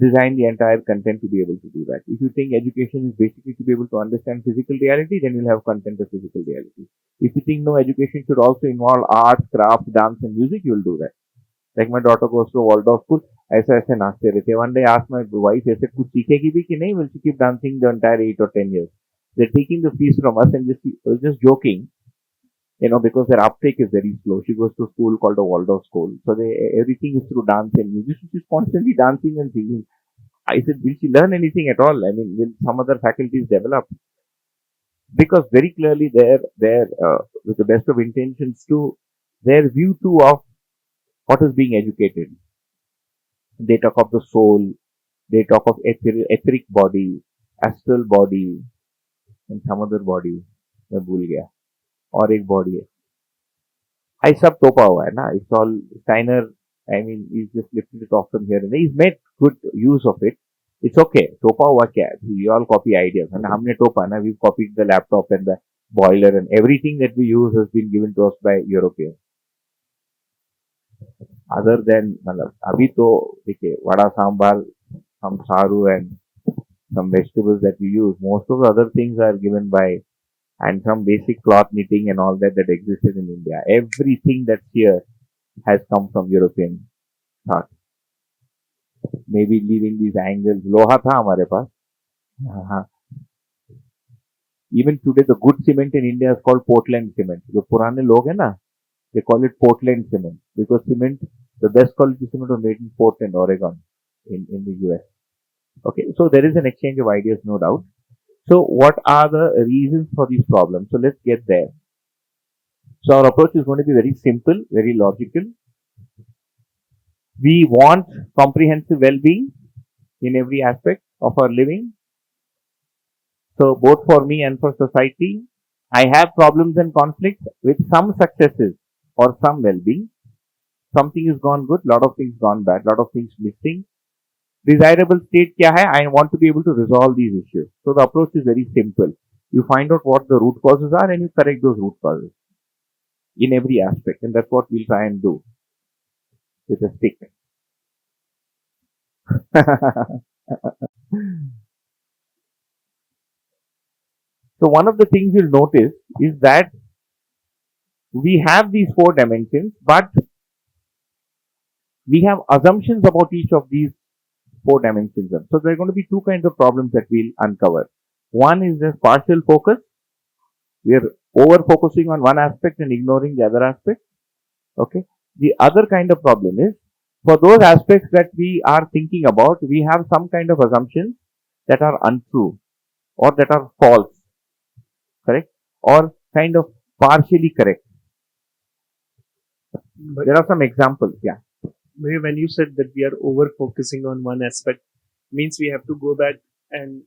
design the entire content to be able to do that. If you think education is basically to be able to understand physical reality, then you'll have content of physical reality. If you think no, education should also involve arts, craft, dance, and music, you'll do that. Like my daughter goes to Waldorf school, ऐसे ऐसे नाचते रहते. One day I asked my wife, ऐसे कुछ सीखेगी भी कि नहीं? Will she keep dancing the entire 8 or 10 years? They're taking the fees from us and just joking, because their uptake is very slow. She goes to a school called a Waldorf school, so everything is through dance and music. She's constantly dancing and singing. I said, will she learn anything at all? I mean, will some other faculties develop? Because very clearly, with the best of intentions, too, their view too of what is being educated. They talk of the soul, they talk of etheric body, astral body, and some other body. मैं भूल गया. और एक body है. I सब तोपा हुआ है ना. It's all Steiner. I mean, he's just lifted it off from here and there. He's made good use of it. It's okay. तोपा हुआ क्या है? We all copy ideas. And हमने तोपा ना. We've copied the laptop and the boiler and everything that we use has been given to us by Europeans. Other than मतलब अभी तो देखिए vada sambar, some saru and some vegetables that we use. Most of the other things are given by and some basic cloth knitting and all that existed in India. Everything that's here has come from European thought. Maybe leaving these angles. लोहा था हमारे पास. हाँ. Even today, the good cement in India is called Portland cement. जो पुराने लोग हैं ना, they call it Portland cement because cement, the best quality cement was made in Portland, Oregon, in the US. Okay, so there is an exchange of ideas, no doubt. So what are the reasons for these problems? So let's get there. So our approach is going to be very simple, very logical. We want comprehensive well-being in every aspect of our living. So both for me and for society, I have problems and conflicts with some successes or some well-being. Something has gone good, lot of things gone bad, lot of things missing. Desirable state kya hai? I want to be able to resolve these issues. So the approach is very simple. You find out what the root causes are and you correct those root causes in every aspect. And that's what we'll try and do with a stick. So one of the things you'll notice is that we have these 4 dimensions, but we have assumptions about each of these 4 dimensions. So there are going to be 2 kinds of problems that we'll uncover. One is this partial focus. We are over focusing on one aspect and ignoring the other aspect. Okay. The other kind of problem is for those aspects that we are thinking about, we have some kind of assumptions that are untrue or that are false. Correct? Or kind of partially correct. But there are some examples. Yeah. maybe when you said that we are over focusing on one aspect, means we have to go back and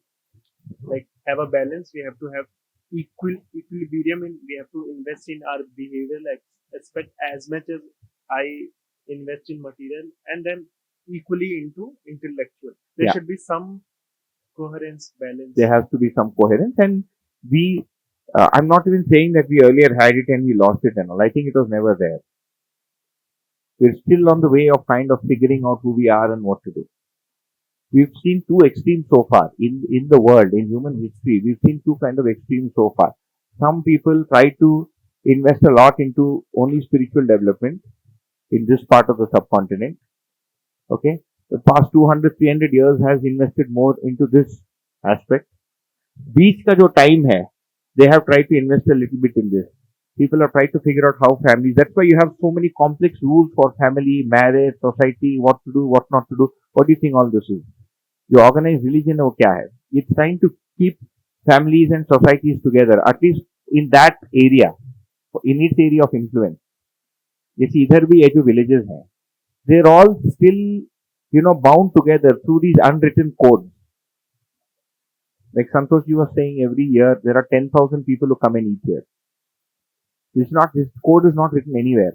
like have a balance. We have to have equilibrium, and we have to invest in our behavioral aspect as much as I invest in material, and then equally into intellectual. There Yeah. should be some coherence, balance. There has to be some coherence, and I'm not even saying that we earlier had it and we lost it and all. I think it was never there. We're still on the way of kind of figuring out who we are and what to do. We've seen 2 extremes so far in the world, in human history. We've seen 2 kind of extremes so far. Some people try to invest a lot into only spiritual development in this part of the subcontinent. Okay. The past 200, 300 years has invested more into this aspect. बीच का जो time है, they have tried to invest a little bit in this. People have tried to figure out how families, that's why you have so many complex rules for family, marriage, society, what to do, what not to do. What do you think all this is? The organized religion है वो क्या है? It's trying to keep families and societies together, at least in that area, in its area of influence. जैसे इधर भी ये जो villages हैं, they're all still, bound together through these unwritten codes. Like Santosh ji was saying, every year there are 10,000 people who come in each year. This code is not written anywhere.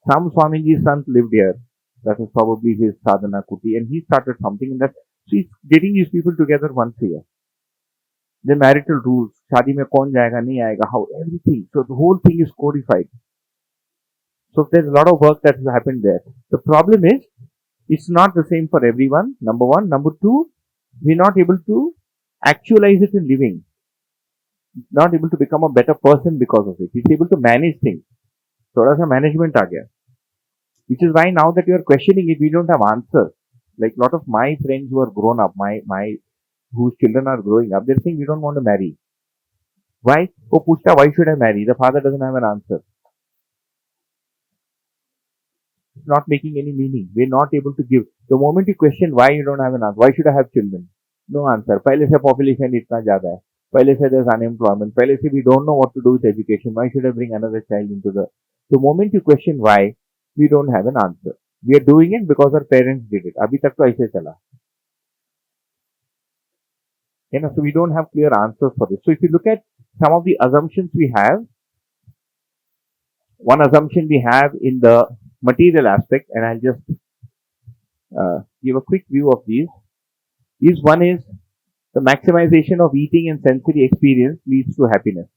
Some Swamiji's son lived here. That was probably his sadhana kuti, and he started something, and that so he's getting these people together once a year. The marital rules, शादी में कौन जाएगा नहीं आएगा, how everything. So the whole thing is codified. So there's a lot of work that has happened there. The problem is, it's not the same for everyone. Number one. Number two, we're not able to actualize it in living. Not able to become a better person because of it. It's able to manage things. थोड़ा सा management आ गया. Which is why now that you are questioning it, we don't have answers. Like a lot of my friends who are grown up, whose children are growing up, they're saying we don't want to marry. Why? Oh, pushta, why should I marry? The father doesn't have an answer. It's not making any meaning. We're not able to give. The moment you question why you don't have an answer, why should I have children? No answer. पहले से population इतना ज़्यादा है. पहले से there's unemployment. पहले से we don't know what to do with education. Why should I bring another child into the moment you question why, we don't have an answer. We are doing it because our parents did it. अभी तक तो ऐसे चला. So we don't have clear answers for this. So if you look at some of the assumptions we have, one assumption we have in the material aspect, and I'll just give a quick view of these, is one is the maximization of eating and sensory experience leads to happiness.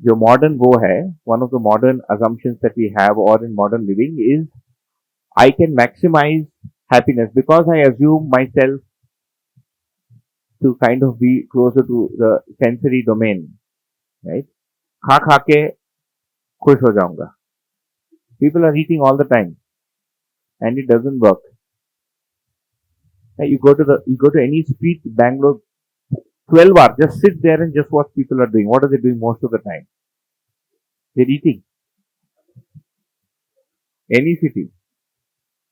जो modern वो है, one of the modern assumptions that we have or in modern living is I can maximize happiness because I assume myself to kind of be closer to the sensory domain, right? खा खा के खुश हो जाऊंगा. People are eating all the time, and it doesn't work. You go to any street, Bangalore, 12 hours, just sit there and just watch people are doing. What are they doing most of the time? They're eating. Any city,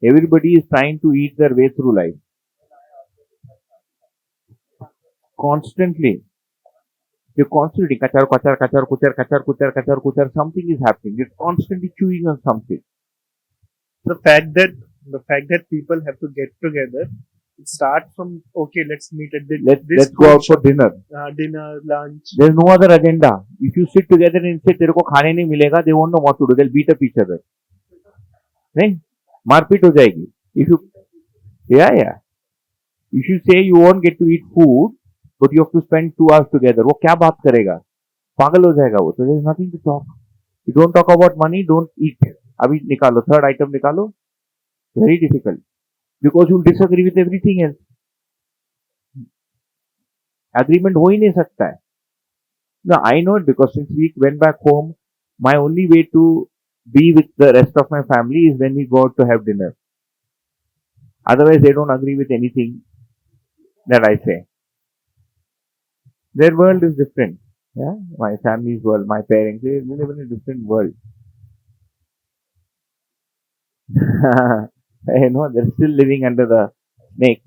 everybody is trying to eat their way through life. Constantly. You're constantly kachar, kachar, kachar, kuchar, kachar, kuchar, kachar, kuchar. Something is happening. You're constantly chewing on something. The fact that people have to get together, it starts from okay, let's meet at Let's go out for dinner. Dinner, lunch. There's no other agenda. If you sit together and say तेरे को खाने नहीं मिलेगा, they won't know what to do. They'll beat up each other. नहीं? मारपीट हो जाएगी. Yeah. If you say you won't get to eat food, but you have to spend 2 hours together, वो क्या बात करेगा? पागल हो जाएगा वो. So there's nothing to talk. You don't talk about money, don't eat. अभी निकालो, third item निकालो. Very difficult. Because you'll disagree with everything else. Agreement हो ही नहीं सकता है. Now I know it because since we went back home, my only way to be with the rest of my family is when we go out to have dinner. Otherwise, they don't agree with anything that I say. Their world is different. Yeah, my family's world, my parents, they live in a different world. They're still living under the snake.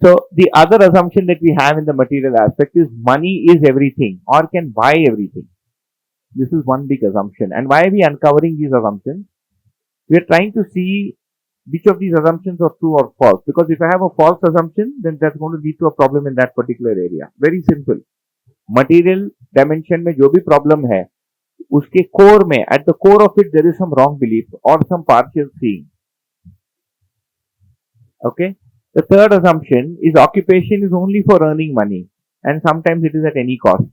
So the other assumption that we have in the material aspect is money is everything or can buy everything. This is one big assumption. And why are we uncovering these assumptions? We are trying to see which of these assumptions are true or false. Because if I have a false assumption, then that's going to lead to a problem in that particular area. Very simple. Material dimension में जो भी problem है, उसके core में, at the core of it, there is some wrong belief or some partial seeing. Okay? The third assumption is occupation is only for earning money, and sometimes it is at any cost.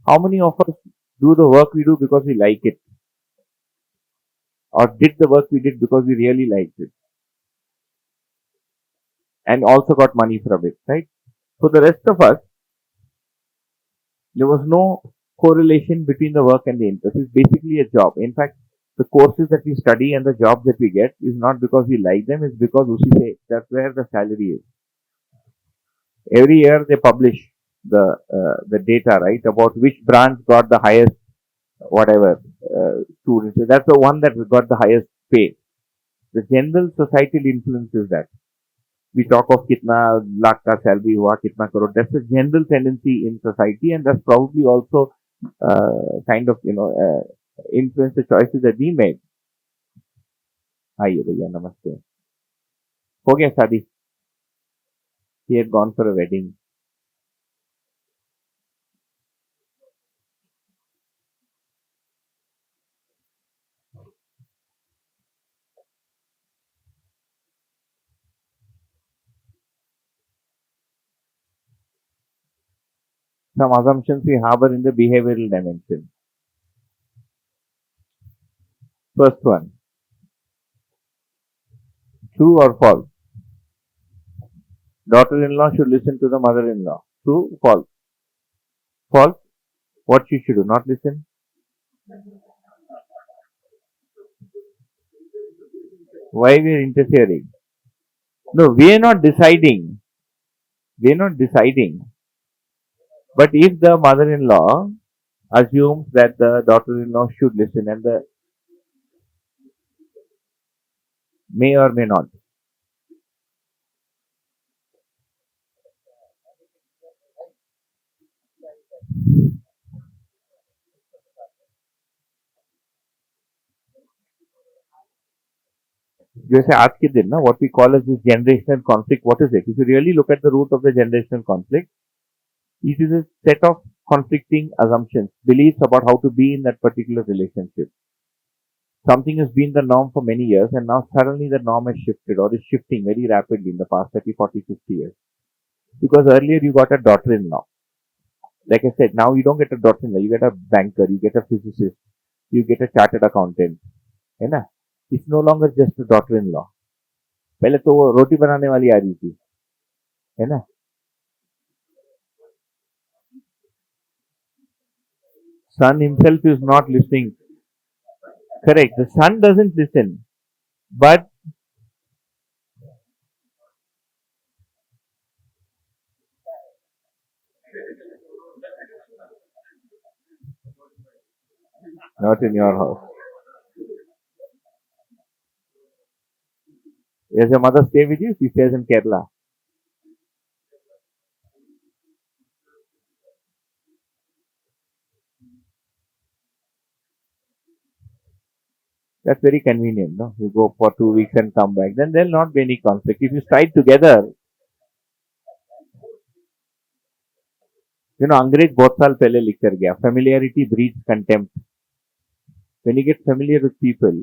How many of us do the work we do because we like it? Or did the work we did because we really liked it? And also got money from it, right? For the rest of us, there was no correlation between the work and the interest. It's basically a job. In fact, the courses that we study and the jobs that we get is not because we like them, it's because usi se, that's where the salary is. Every year they publish the data, right, about which branch got the highest whatever students. That's the one that got the highest pay. The general societal influence is that. We talk of kitna lakh ka salary hua, kitna crore. That's a general tendency in society, and that's probably also kind of influence the choices that we made. आइए भैया नमस्ते हो गया शादी he had gone for a wedding some assumptions we harbor in the behavioral dimension first one true or false daughter-in-law should listen to the mother-in-law true false false what she should do not listen why we are interfering no we are not deciding but if the mother-in-law assumes that the daughter-in-law should listen and the may or may not जैसे आज के दिन ना what we call as this generational conflict what is it if you really look at the root of the generational conflict it is a set of conflicting assumptions beliefs about how to be in that particular relationship something has been the norm for many years and now suddenly the norm has shifted or is shifting very rapidly in the past 30 40 50 years because earlier you got a daughter-in-law like I said now you don't get a daughter-in-law you get a banker you get a physicist you get a chartered accountant है ना it's no longer just a daughter-in-law पहले तो वो रोटी बनाने वाली आ रही थी है ना son himself is not listening correct the son doesn't listen but not in your house does your mother stay with you she stays in Kerala that's very convenient no you go for 2 weeks and come back then there'll not be any conflict if you strike together अंग्रेज बहुत साल पहले लिख कर गया familiarity breeds contempt when you get familiar with people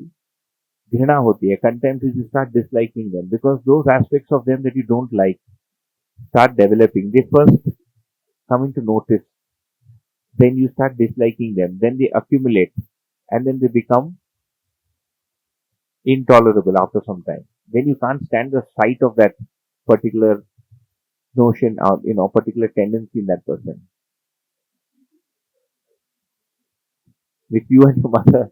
घृणा होती है contempt is you start disliking them because those aspects of them that you don't like start developing they first come into notice then you start disliking them then they accumulate and then they become intolerable after some time then you can't stand the sight of that particular notion or particular tendency in that person with you and your mother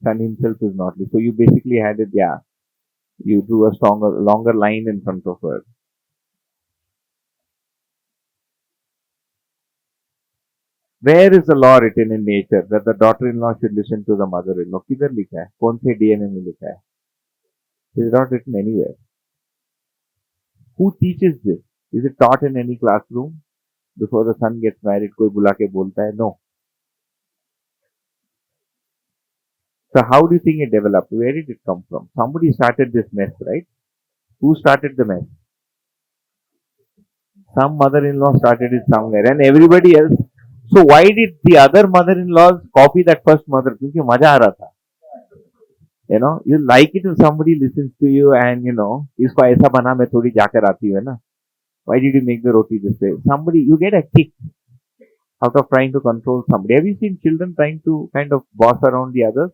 son himself is not so you basically had it yeah you drew a longer line in front of her where is the law written in nature that the daughter-in-law should listen to the mother-in-law किधर लिखा है कौन से DNA में लिखा है it is not written anywhere who teaches this is it taught in any classroom before the son gets married कोई बुला के बोलता है no so how do you think it developed where did it come from somebody started this mess right who started the mess some mother-in-law started it somewhere and everybody else so why did the other mother-in-laws copy that first mother क्योंकि मजा आ रहा था you like it if somebody listens to you and इसको ऐसा बना मैं थोड़ी जाकर आती हूँ है ना why did you make the roti this way somebody you get a kick out of trying to control somebody have you seen children trying to kind of boss around the others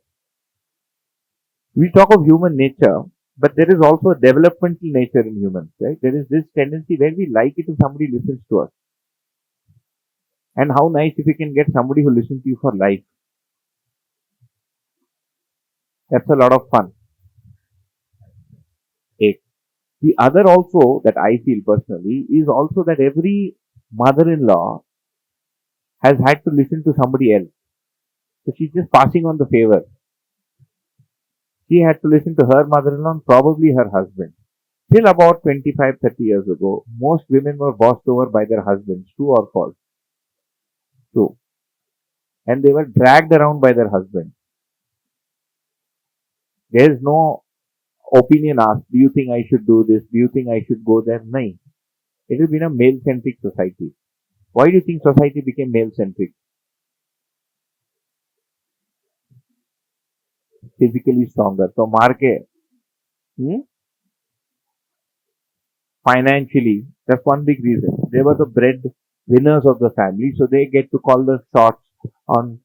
we talk of human nature but there is also a developmental nature in humans right there is this tendency where we like it if somebody listens to us and how nice if we can get somebody who listens to you for life that's a lot of fun the other also that I feel personally is also that every mother-in-law has had to listen to somebody else. So she's just passing on the favor. She had to listen to her mother-in-law and probably her husband. Till about 25, 30 years ago, most women were bossed over by their husbands, true or false? True. And they were dragged around by their husbands. There is no opinion asked, do you think I should do this? Do you think I should go there? No. It has been a male-centric society. Why do you think society became male-centric? Physically stronger. So, market, financially, that's one big reason. They were the bread winners of the family, so they get to call the shots on,